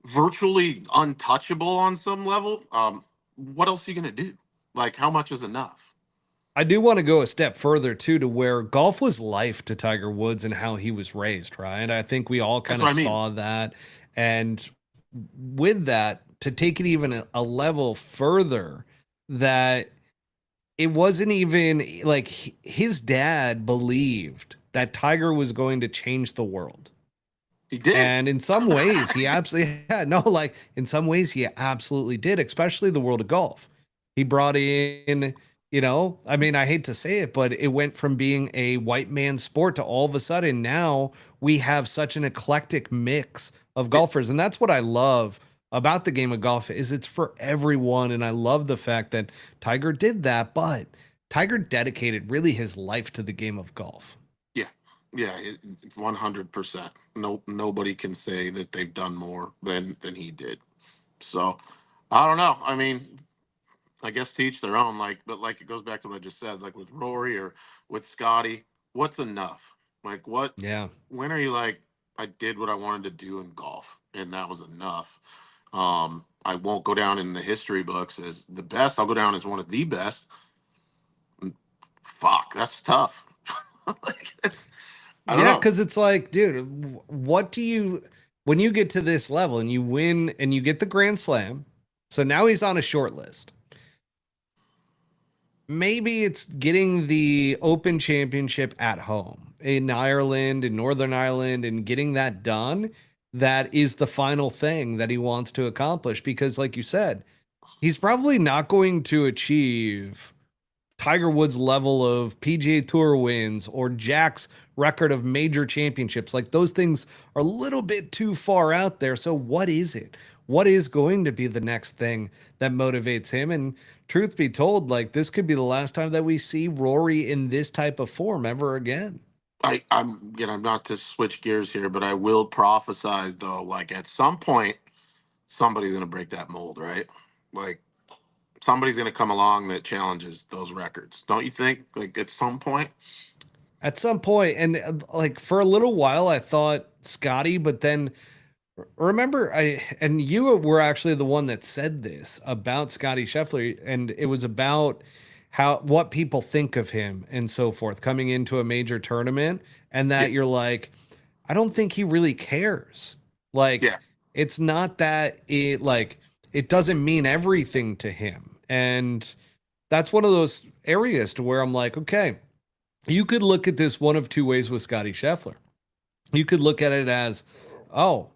virtually untouchable on some level, what else are you going to do? Like, how much is enough? I do want to go a step further too, to where golf was life to Tiger Woods and how he was raised, right? I think we all kind of saw that. And with that, to take it even a level further, that it wasn't even like his dad believed that Tiger was going to change the world. He did. And in some ways, he absolutely had no, like in some ways, he absolutely did, especially the world of golf. He brought in, I mean, I hate to say it, but it went from being a white man sport to all of a sudden now we have such an eclectic mix of golfers. And that's what I love about the game of golf is it's for everyone. And I love the fact that Tiger did that, but Tiger dedicated really his life to the game of golf. Yeah, yeah, 100%. No, nobody can say that they've done more than he did. So I don't know. I mean, I guess to each their own. But like it goes back to what I just said. Like with Rory or with Scotty, what's enough? Like what? Yeah. When are you like, I did what I wanted to do in golf, and that was enough. I won't go down in the history books as the best. I'll go down as one of the best. Fuck, that's tough. Like, I don't Yeah, know. because it's like, dude, what do you, when you get to this level and you win and you get the Grand Slam, so now he's on a short list. Maybe it's getting the Open Championship at home in Ireland, in Northern Ireland, and getting that done. That is the final thing that he wants to accomplish because, like you said, he's probably not going to achieve Tiger Woods' level of PGA Tour wins or Jack's record of major championships. Like those things are a little bit too far out there. So what is it? What is going to be the next thing that motivates him? And truth be told, like this could be the last time that we see Rory in this type of form ever again. I'm not to switch gears here, but I will prophesize though, like at some point, somebody's gonna break that mold, right? Like somebody's gonna come along that challenges those records. Don't you think? Like at some point? At some point, and like for a little while, I thought Scotty, but then remember, you were actually the one that said this about Scotty Scheffler, and it was about what people think of him and so forth coming into a major tournament, and that Yeah. you're like, I don't think he really cares. Like, Yeah. it's not that it doesn't mean everything to him, and that's one of those areas to where I'm like, okay, you could look at this one of two ways with Scotty Scheffler. You could look at it as, oh,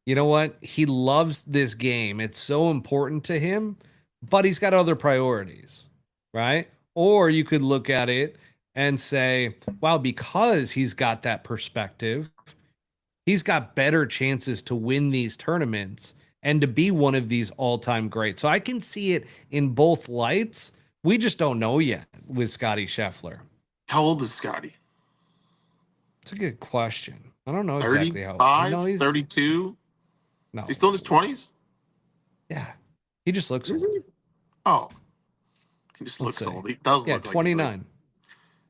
you know what? He loves this game. It's so important to him, but he's got other priorities, right? Or you could look at it and say, wow, because he's got that perspective, he's got better chances to win these tournaments and to be one of these all-time greats. So I can see it in both lights. We just don't know yet with Scotty Scheffler. How old is Scotty? It's a good question. I don't know exactly how. 35, No, he's 32? no. He's still in his 20s? Yeah, he just looks old. Oh. He just Let's looks see. old. He does Yeah, look like 29.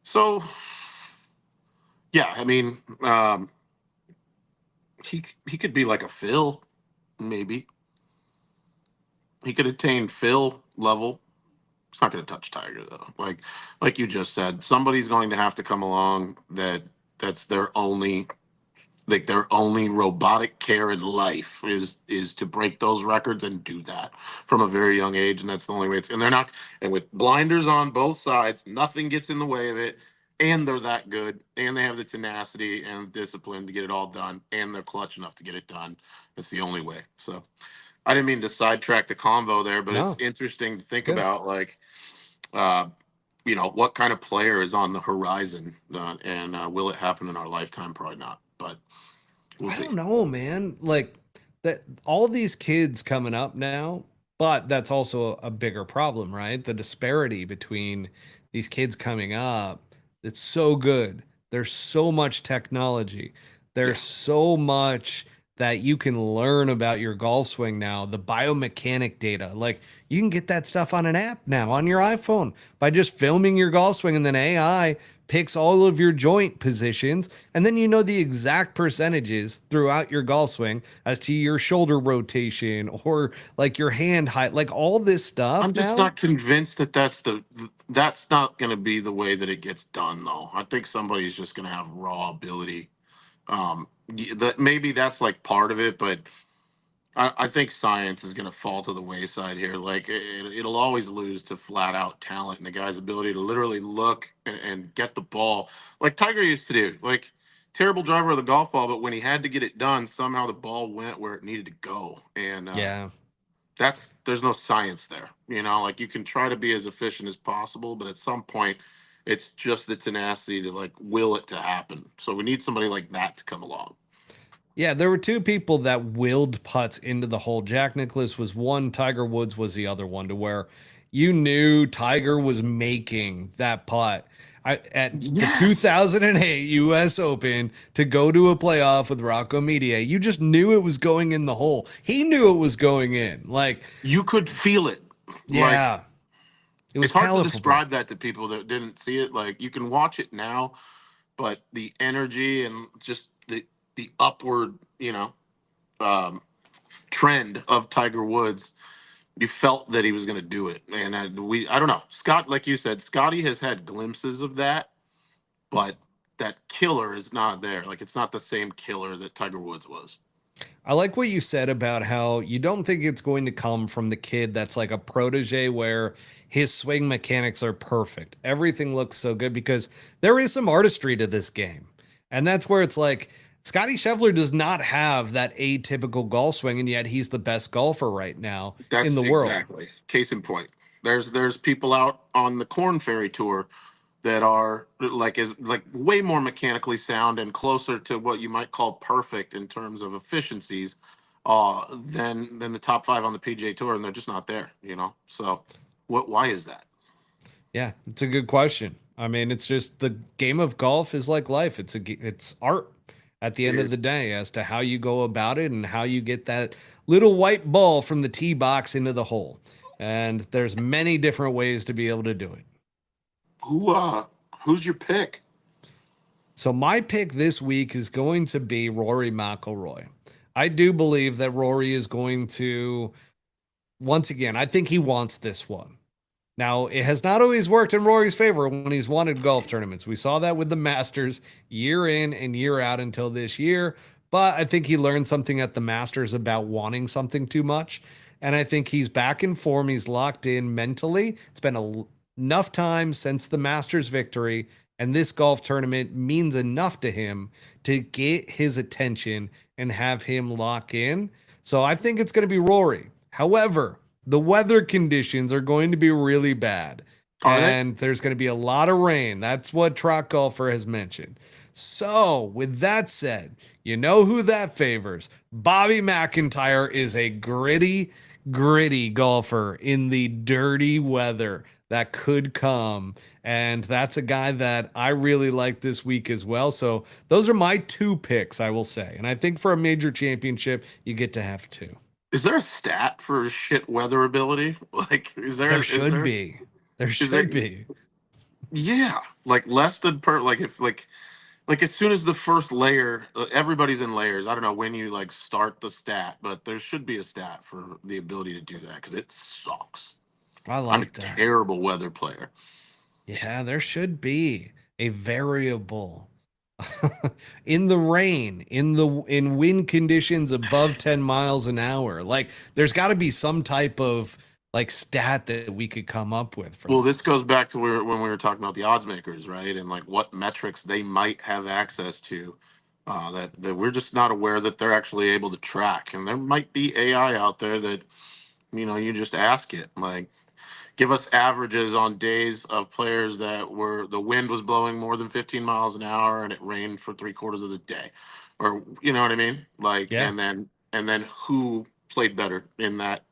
So yeah, I mean, he could be like a Phil, maybe. He could attain Phil level. It's not going to touch Tiger though. Like you just said, somebody's going to have to come along that's their only robotic care in life is to break those records and do that from a very young age, and that's the only way and they're not, and with blinders on both sides, nothing gets in the way of it, and they're that good, and they have the tenacity and discipline to get it all done, and they're clutch enough to get it done. That's the only way. So I didn't mean to sidetrack the convo there, but No, it's interesting to think good. about uh what kind of player is on the horizon, and will it happen in our lifetime? Probably not, but we'll I see. don't know, man. Like that, all these kids coming up now, but that's also a bigger problem, right? The disparity between these kids coming up. It's so good. There's so much technology. Yeah. There's so much that you can learn about your golf swing now, the biomechanic data. Like you can get that stuff on an app now on your iPhone by just filming your golf swing, and then AI picks all of your joint positions, and then you know the exact percentages throughout your golf swing as to your shoulder rotation or like your hand height, like all this stuff. I'm just now. not convinced that that's not going to be the way that it gets done, though. I think somebody's just going to have raw ability. That maybe that's like part of it, but I think science is going to fall to the wayside here. Like it'll always lose to flat out talent and the guy's ability to literally look and get the ball, like Tiger used to do. Like terrible driver of the golf ball, but when he had to get it done, somehow the ball went where it needed to go. And Yeah. there's no science there. Like you can try to be as efficient as possible, but at some point, it's just the tenacity to like will it to happen. So we need somebody like that to come along. Yeah, there were two people that willed putts into the hole. Jack Nicklaus was one, Tiger Woods was the other one, to where you knew Tiger was making that putt at the Yes. 2008 US Open to go to a playoff with Rocco Mediate. You just knew it was going in the hole. He knew it was going in. Like, You could feel it. Like yeah, it was it's hard to palpable. describe that to people that didn't see it. Like you can watch it now, but the energy and just the upward, um, trend of Tiger Woods, you felt that he was going to do it. And I don't know, Scott, like you said, Scotty has had glimpses of that, but that killer is not there. Like it's not the same killer that Tiger Woods was. I like what you said about how you don't think it's going to come from the kid that's like a protege where his swing mechanics are perfect. Everything looks so good because there is some artistry to this game. And that's where it's like Scotty Scheffler does not have that atypical golf swing, and yet he's the best golfer right now That's in the world. exactly case in point. There's people out on the Corn Ferry Tour that are like way more mechanically sound and closer to what you might call perfect in terms of efficiencies than the top five on the PGA Tour, and they're just not there. So why is that? Yeah, it's a good question. I mean, it's just the game of golf is like life. It's art at the end of the day as to how you go about it and how you get that little white ball from the tee box into the hole. And there's many different ways to be able to do it. Who's your pick? So my pick this week is going to be Rory McIlroy. I do believe that Rory is going to, once again, I think he wants this one. Now, it has not always worked in Rory's favor when he's wanted golf tournaments. We saw that with the Masters year in and year out until this year. But I think he learned something at the Masters about wanting something too much. And I think he's back in form. He's locked in mentally. It's been enough time since the Masters victory. And this golf tournament means enough to him to get his attention and have him lock in. So I think it's going to be Rory. However, the weather conditions are going to be really bad. And there's going to be a lot of rain. That's what Trot Golfer has mentioned. So, with that said, you know who that favors? Bobby McIntyre is a gritty golfer in the dirty weather that could come. And that's a guy that I really like this week as well. So, those are my two picks, I will say. And I think for a major championship, you get to have two. Is there a stat for shit weather ability? Like, There should be. There should be. Yeah, like less than like if like as soon as the first layer, everybody's in layers. I don't know when you like start the stat, but there should be a stat for the ability to do that because it sucks. I I'm a like that. terrible weather player. Yeah, there should be a variable in the rain, in wind conditions above 10 miles an hour. Like there's got to be some type of like stat that we could come up with. Well, this goes back to when we were talking about the odds makers, right? And like what metrics they might have access to that we're just not aware that they're actually able to track. And there might be AI out there that, you just ask it, like, give us averages on days of players that were the wind was blowing more than 15 miles an hour and it rained for 3/4 of the day, or you know what I mean? Like, Yeah. and then who played better in that.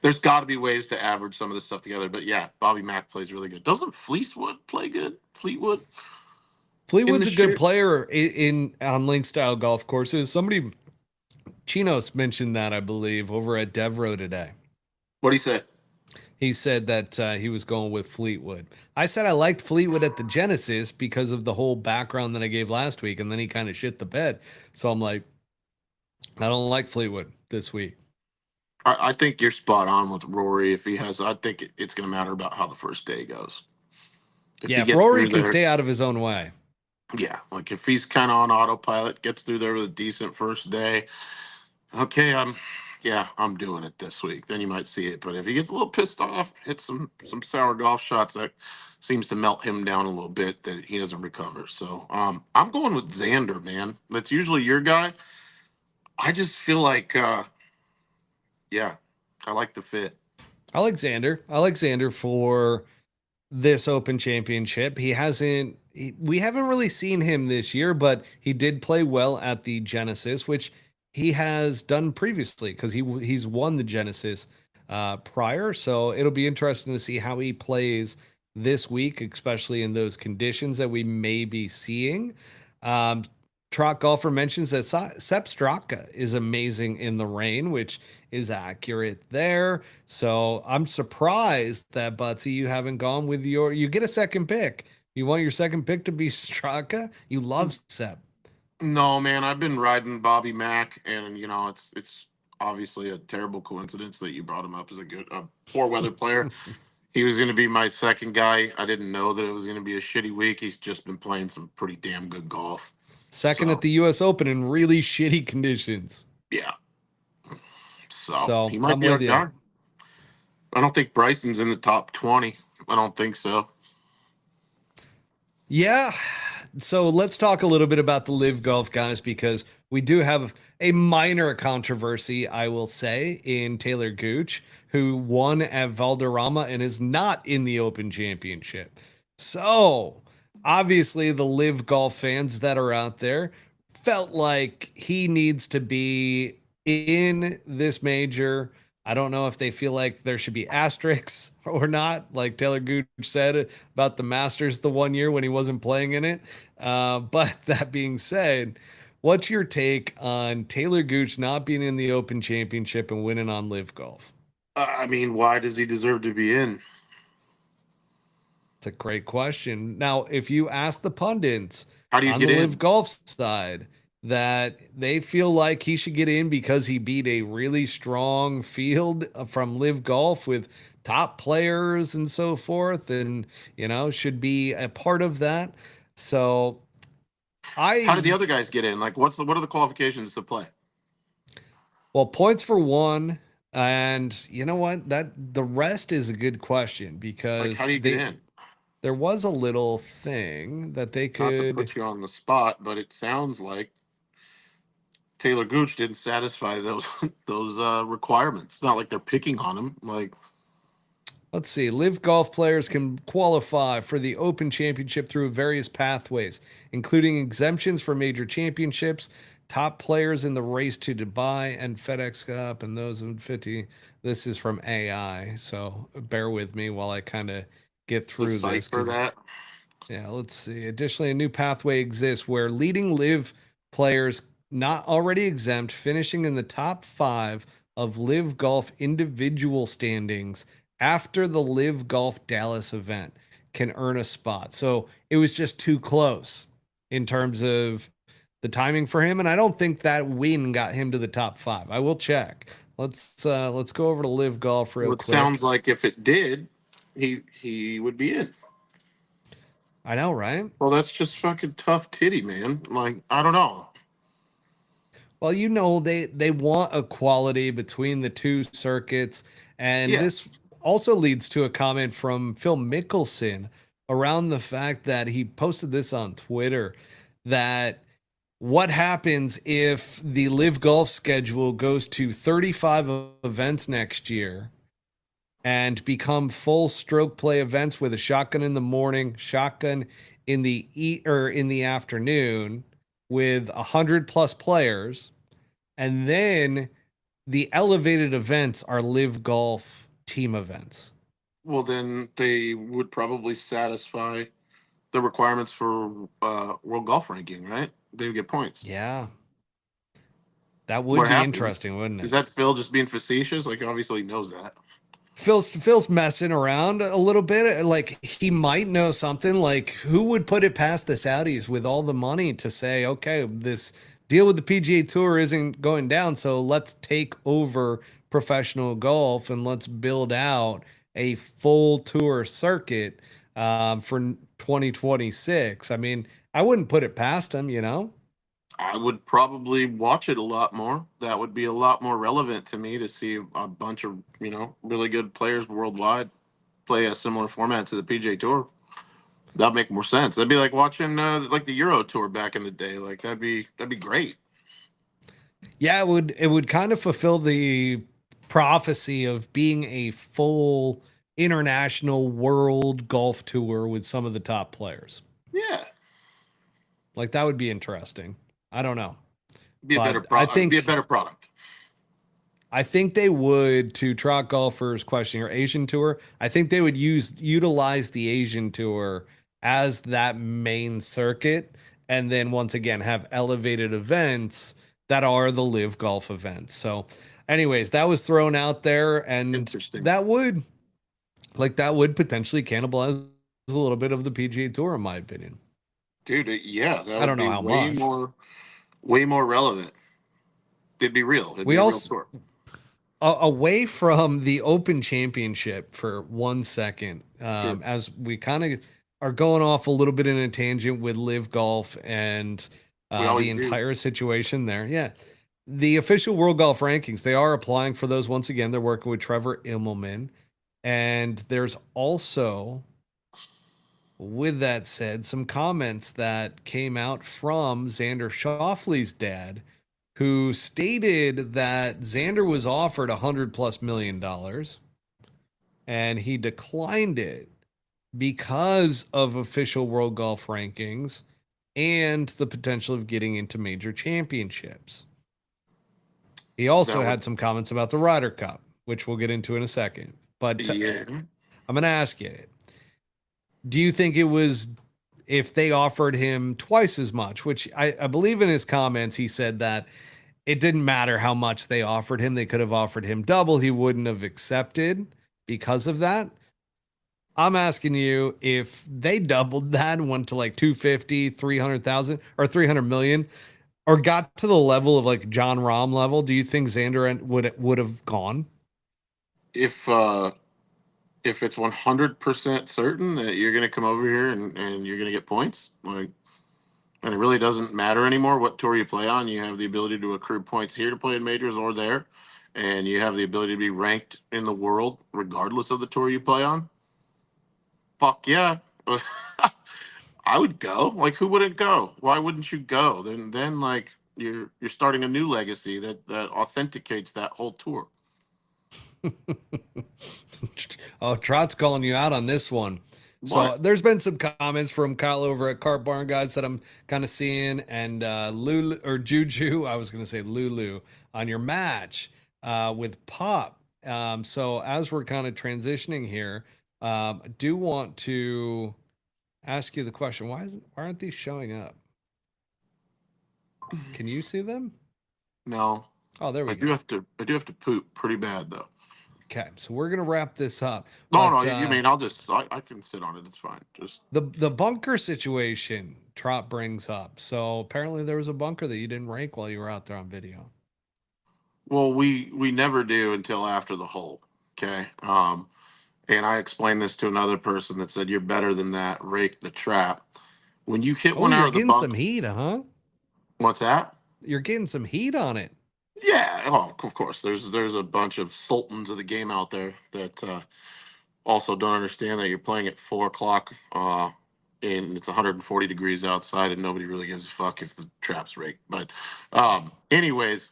There's got to be ways to average some of this stuff together. But yeah, Bobby Mack plays really good. Doesn't Fleetwood play good? Fleetwood's a good player on link style golf courses. Somebody, Chinos mentioned that, I believe, over at Devro today. What he said? He said that he was going with Fleetwood. I said I liked Fleetwood at the Genesis because of the whole background that I gave last week, and then he kind of shit the bed. So I'm like, I don't like Fleetwood this week. I think you're spot on with Rory. If he has, I think it's going to matter about how the first day goes. If Rory can stay out of his own way. Yeah, like if he's kind of on autopilot, gets through there with a decent first day. Okay, Yeah, I'm doing it this week. Then you might see it. But if he gets a little pissed off, hit some sour golf shots that seems to melt him down a little bit that he doesn't recover. So I'm going with Xander, man. That's usually your guy. I just feel like yeah, I like the fit. Alexander. Alexander for this Open Championship. We haven't really seen him this year, but he did play well at the Genesis, which he has done previously because he's won the Genesis prior. So it'll be interesting to see how he plays this week, especially in those conditions that we may be seeing. Um, Trot Golfer mentions that Sepp Straka is amazing in the rain, which is accurate there. So I'm surprised that, Butsy, you haven't gone with you get a second pick. You want your second pick to be Straka? You love Sepp. No, man, I've been riding Bobby Mack, and it's obviously a terrible coincidence that you brought him up as a poor weather player. He was going to be my second guy. I didn't know that it was going to be a shitty week. He's just been playing some pretty damn good golf. Second So, at the US Open in really shitty conditions. yeah. So he might I'm be our with you. guy. I don't think Bryson's in the top 20. I don't think so. Yeah. So let's talk a little bit about the Live Golf guys, because we do have a minor controversy, I will say, in Taylor Gooch, who won at Valderrama and is not in the Open Championship. So obviously the Live Golf fans that are out there felt like he needs to be in this major. I don't know if they feel like there should be asterisks or not, like Taylor Gooch said about the Masters the one year when he wasn't playing in it. But that being said, what's your take on Taylor Gooch not being in the Open Championship and winning on Live Golf? I mean, why does he deserve to be in? It's a great question. Now, if you ask the pundits How do you on get the in? Live Golf side that they feel like he should get in because he beat a really strong field from Live Golf with top players and so forth, and should be a part of that. So How did the other guys get in? Like, what are the qualifications to play? well, points for one, and you know what? That the rest is a good question Like, because how do you get in? there was a little thing that they Not to could. put you on the spot, but it sounds like Taylor Gooch didn't satisfy those those requirements. It's not like they're picking on him. Like, Let's see. Live Golf players can qualify for the Open Championship through various pathways, including exemptions for major championships, top players in the race to Dubai and FedEx Cup, and those in 50. This is from AI, so bear with me while I kind of get through this. decipher that. Yeah, let's see. Additionally, a new pathway exists where leading Live players not already exempt, finishing in the top 5 of Live Golf individual standings after the Live Golf Dallas event can earn a spot. So it was just too close in terms of the timing for him, and I don't think that win got him to the top 5. I will check. Let's go over to Live Golf real Well, it quick. sounds like if it did, he would be in. I know, right? Well, that's just fucking tough titty, man. Like, I don't know. Well, they want equality between the two circuits, and Yeah. this also leads to a comment from Phil Mickelson around the fact that he posted this on Twitter, that what happens if the Live Golf schedule goes to 35 events next year and become full stroke play events with a shotgun in the morning, shotgun in the afternoon with 100 plus players, and then the elevated events are Live Golf team events. Well, then they would probably satisfy the requirements for world golf ranking, right? They would get points. Yeah. That would What be happens? interesting, wouldn't it? Is that Phil just being facetious? Like, obviously he knows that. Phil's messing around a little bit. Like, he might know something. Like, who would put it past the Saudis with all the money to say, okay, this deal with the PGA Tour isn't going down, so let's take over professional golf and let's build out a full tour circuit for 2026. I mean, I wouldn't put it past him, I would probably watch it a lot more. That would be a lot more relevant to me to see a bunch of, really good players worldwide play a similar format to the PJ Tour. That'd make more sense. That'd be like watching like the Euro Tour back in the day. Like that'd be great. Yeah, it would kind of fulfill the prophecy of being a full international world golf tour with some of the top players. Yeah, Like that would be interesting. I don't know. be a better But I be a think better product. I think they would, to Trot Golfers question your Asian tour. I think they would utilize the Asian tour as that main circuit, and then once again have elevated events that are the live golf events. So, anyways, that was thrown out there, and Interesting. that would potentially cannibalize a little bit of the PGA Tour, in my opinion. Dude, yeah, that I would don't know be how much. way more relevant. It'd be real. It'd We be a real also tour. away from the Open Championship for 1 second, Sure. as we kind of are going off a little bit in a tangent with live golf and We always the do. entire situation there. Yeah. The official world golf rankings, they are applying for those once again. They're working with Trevor Immelman. And there's also, with that said, some comments that came out from Xander Schauffele's dad, who stated that Xander was offered $100+ million and he declined it because of official world golf rankings and the potential of getting into major championships. He also That had would, some comments about the Ryder Cup, which we'll get into in a second. But yeah. I'm going to ask you, do you think it was, if they offered him twice as much, which I believe in his comments, he said that it didn't matter how much they offered him. They could have offered him double. He wouldn't have accepted because of that. I'm asking you, if they doubled that and went to like 250, 300,000 or 300 million, or got to the level of like John Rahm level, do you think Xander would have gone? If it's 100% certain that you're going to come over here and you're going to get points, like, and it really doesn't matter anymore what tour you play on, you have the ability to accrue points here to play in majors or there, and you have the ability to be ranked in the world regardless of the tour you play on. Fuck yeah. I would go. Like, who wouldn't go? Why wouldn't you go? Then like you're starting a new legacy that authenticates that whole tour. Oh, Trot's calling you out on this one. So What? there's been some comments from Kyle over at Cart Barn Guys that I'm kind of seeing, and Lulu or Juju, I was going to say Lulu, on your match with Pop. So as we're kind of transitioning here, I do want to ask you the question: why aren't these showing up? Can you see them? No. Oh, there we I do go. have to poop pretty bad though. Okay, so we're gonna wrap this up. No, But no, you mean I can sit on it. It's fine. Just the bunker situation Trot brings up. So apparently there was a bunker that you didn't rank while you were out there on video. well, we never do until after the hole. Okay. And I explained this to another person that said you're better than that. Rake the trap. When you hit Oh, one out you're of the getting some bunk, heat, huh? what's that? You're getting some heat on it. Yeah, oh, of course. There's a bunch of sultans of the game out there that also don't understand that you're playing at 4 o'clock, and it's 140 degrees outside, and nobody really gives a fuck if the trap's raked. But, anyways,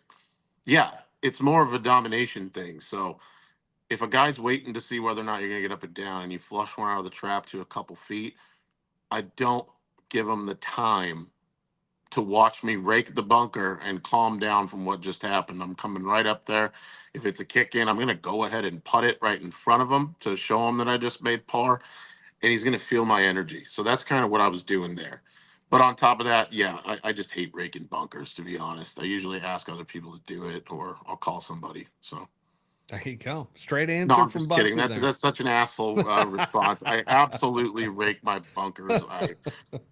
yeah, it's more of a domination thing. So if a guy's waiting to see whether or not you're gonna get up and down, and you flush one out of the trap to a couple feet, I don't give him the time to watch me rake the bunker and calm down from what just happened. I'm coming right up there. If it's a kick in, I'm going to go ahead and putt it right in front of him to show him that I just made par, and he's going to feel my energy. So that's kind of what I was doing there. But on top of that, yeah, I just hate raking bunkers, to be honest. I usually ask other people to do it, or I'll call somebody. So There you go. Straight no, answer I'm from just kidding. Bugsy there. That's such an asshole response. I absolutely rake my bunkers. I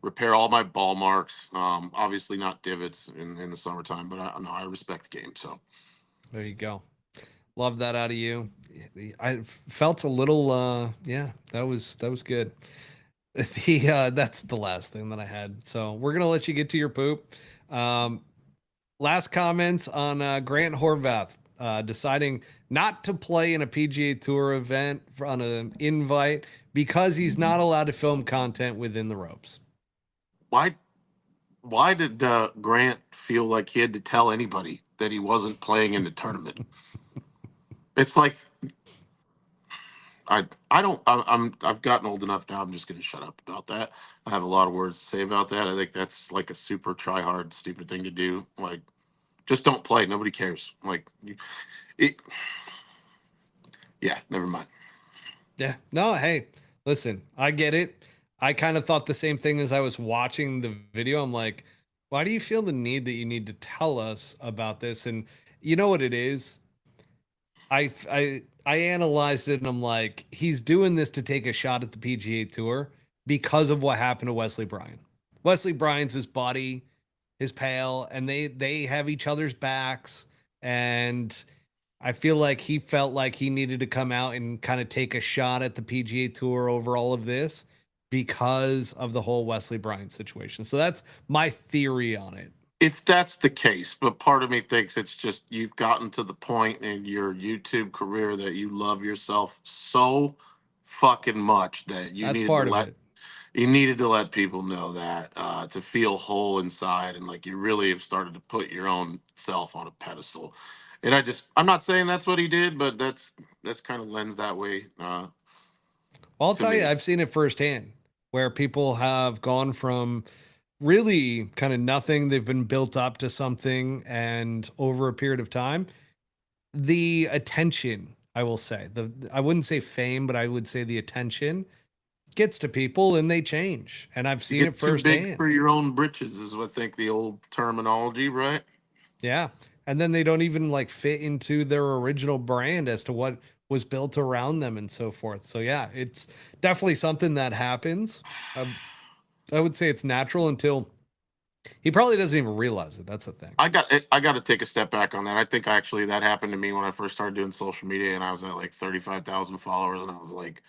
repair all my ball marks. Obviously not divots in the summertime, but no, I respect the game. So There you go. Love that out of you. I felt a little yeah, that was good. That's the last thing that I had. So we're gonna let you get to your poop. Last comments on Grant Horvath deciding not to play in a PGA Tour event on an invite because he's not allowed to film content within the ropes. Why did Grant feel like he had to tell anybody that he wasn't playing in the tournament? It's like I don't I've gotten old enough now. I'm just going to shut up about that. I have a lot of words to say about that. I think that's like a super try hard stupid thing to do. Like, just don't play. Nobody cares. Like, it, yeah, never mind. Yeah. No, hey, listen, I get it. I kind of thought the same thing as I was watching the video. I'm like, why do you feel the need that you need to tell us about this? And you know what it is? I analyzed it and I'm like, he's doing this to take a shot at the PGA Tour because of what happened to Wesley Bryan. Wesley Bryan's his buddy, his pal, and they have each other's backs. And I feel like he felt like he needed to come out and kind of take a shot at the PGA Tour over all of this because of the whole Wesley Bryan situation. So that's my theory on it. If that's the case, but part of me thinks it's just you've gotten to the point in your YouTube career that you love yourself so fucking much that you That's needed part to of let it. you needed to let people know that to feel whole inside and like you really have started to put your own self on a pedestal. And I'm not saying that's what he did, but that's kind of lends that way I'll to tell you, me. I've seen it firsthand where people have gone from really kind of nothing. They've been built up to something, and over a period of time, the attention, I will say, I wouldn't say fame, but I would say the attention gets to people and they change. And I've You seen it get too big firsthand. for your own britches, is I think the old terminology, right? Yeah. And then they don't even like fit into their original brand as to what was built around them and so forth. So yeah, it's definitely something that happens. I would say it's natural until he probably doesn't even realize it. That's the thing. I got to take a step back on that. I think actually that happened to me when I first started doing social media, and I was at like 35,000 followers, and I was like,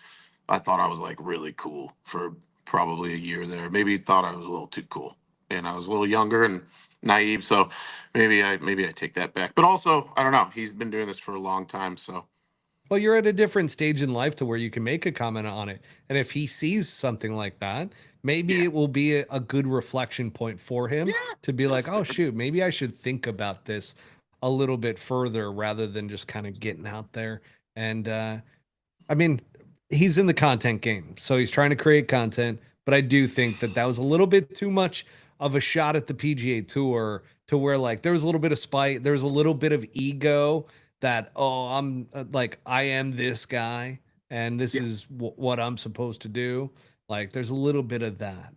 I thought I was like really cool for probably a year there. Maybe thought I was a little too cool, and I was a little younger and naive. So maybe I take that back. But also, I don't know. He's been doing this for a long time, so Well, you're at a different stage in life to where you can make a comment on it. And if he sees something like that, maybe yeah, it will be a good reflection point for him yeah. to be like, That's oh, fair. shoot, maybe I should think about this a little bit further rather than just kind of getting out there. And I mean, he's in the content game, so he's trying to create content. But I do think that that was a little bit too much of a shot at the PGA Tour to where like there was a little bit of spite, there was a little bit of ego that I'm like I am this guy and this Yeah. is what I'm supposed to do. Like there's a little bit of that.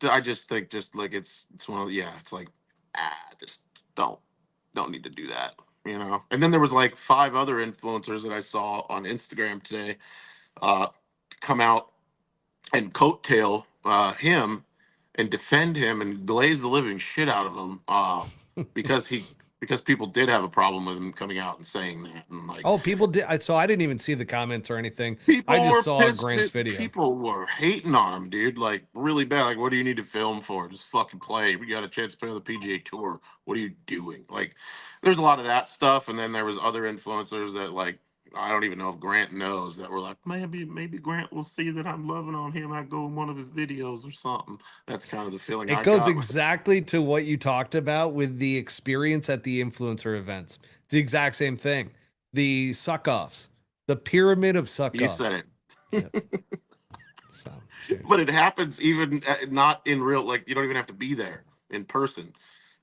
I just think just like it's one of yeah. It's like just don't don't need to do that, you know. And then there was like five other influencers that I saw on Instagram today uh, come out and coattail him and defend him and glaze the living shit out of him because he because people did have a problem with him coming out and saying that and like Oh, people did. So I didn't even see the comments or anything. I people just were saw pissed. Grant's video. People were hating on him, dude. Like really bad. Like, what do you need to film for? Just fucking play. We got a chance to play on the PGA Tour. What are you doing? Like, there's a lot of that stuff, and then there was other influencers that like I don't even know if Grant knows that were like maybe Grant will see that I'm loving on him. I go in one of his videos or something. That's kind of the feeling It I goes got. exactly to what you talked about with the experience at the influencer events. It's the exact same thing. The suck offs, the pyramid of suck You said offs. it. Yep. So, cheers. But it happens even not in real. Like you don't even have to be there in person.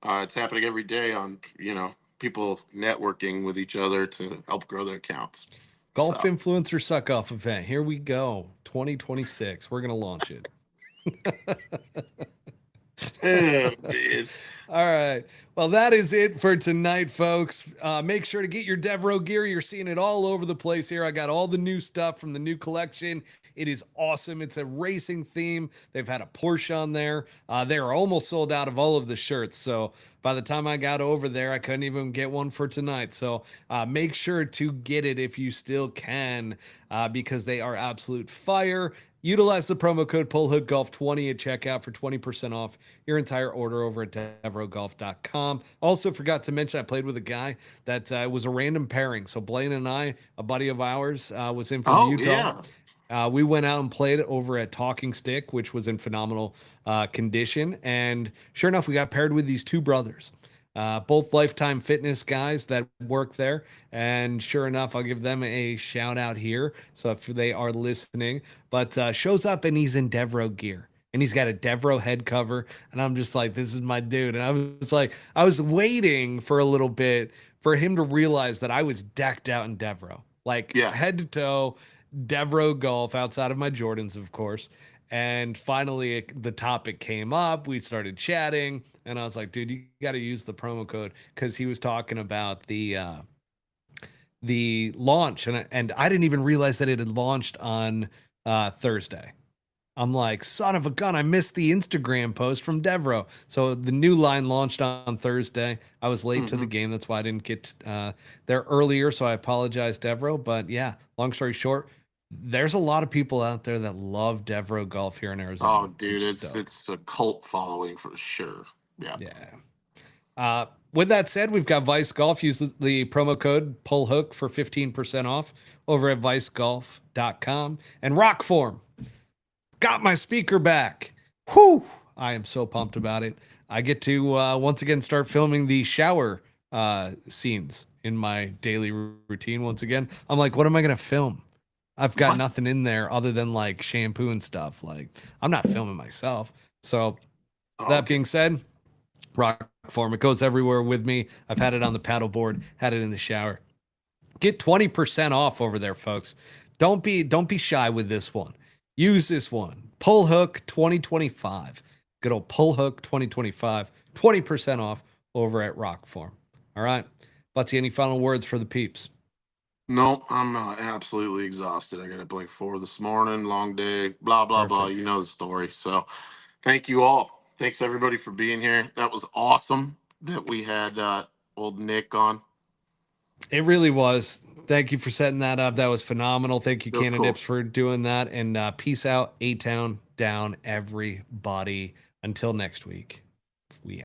It's happening every day on people networking with each other to help grow their accounts. Golf So influencer suck off event. Here we go. 2026. We're going to launch it. man. All right. Well, that is it for tonight, folks. Make sure to get your Devro gear. You're seeing it all over the place here. I got all the new stuff from the new collection. It is awesome. It's a racing theme. They've had a Porsche on there. They are almost sold out of all of the shirts. So by the time I got over there, I couldn't even get one for tonight. So make sure to get it if you still can, because they are absolute fire. Utilize the promo code PullHookGolf20 at checkout for 20% off your entire order over at DevereauxGolf.com. Also forgot to mention I played with a guy that was a random pairing. So Blaine and I, a buddy of ours, was in from Oh Utah. yeah. We went out and played it over at Talking Stick, which was in phenomenal condition. And sure enough, we got paired with these two brothers. Both Lifetime Fitness guys that work there. And sure enough, I'll give them a shout out here. So if they are listening, but shows up and he's in Devereaux gear and he's got a Devereaux head cover. And I'm just like, this is my dude. And I was like, I was waiting for a little bit for him to realize that I was decked out in Devereaux, like Yeah. head to toe, Devereaux golf outside of my Jordans, of course. And finally, the topic came up. We started chatting, and I was like, "Dude, you got to use the promo code," because he was talking about the launch, and I didn't even realize that it had launched on Thursday. I'm like, son of a gun, I missed the Instagram post from Devereaux. So the new line launched on Thursday. I was late to the game. That's why I didn't get there earlier. So I apologize, Devereaux. But yeah, long story short, there's a lot of people out there that love Devereaux golf here in Arizona. Oh, dude, I'm stoked. it's a cult following for sure. Yeah. Yeah. With that said, we've got Vice Golf. Use the promo code PULLHOOK for 15% off over at vicegolf.com. And Rockform. Got my speaker back. Whew. I am so pumped about it. I get to once again start filming the shower scenes in my daily routine. Once again, I'm like, what am I going to film? I've got What? nothing in there other than like shampoo and stuff. Like, I'm not filming myself. So Oh, that okay. being said, Rockform, it goes everywhere with me. I've had it on the paddleboard, had it in the shower. Get 20% off over there, folks. Don't be shy with this one. Use this one. Pull Hook 2025. Good old Pull Hook 2025. 20% off over at Rockform. All right. Butsy, any final words for the peeps? No, I'm absolutely exhausted. I got up like 4 this morning, long day, blah, blah, blah. Perfect. You know the story. So thank you all. Thanks everybody for being here. That was awesome that we had old Nick on. It really was. Thank you for setting that up. That was phenomenal. Thank you, It was Canada cool. Dips, for doing that. And peace out, A-Town down, everybody. Until next week.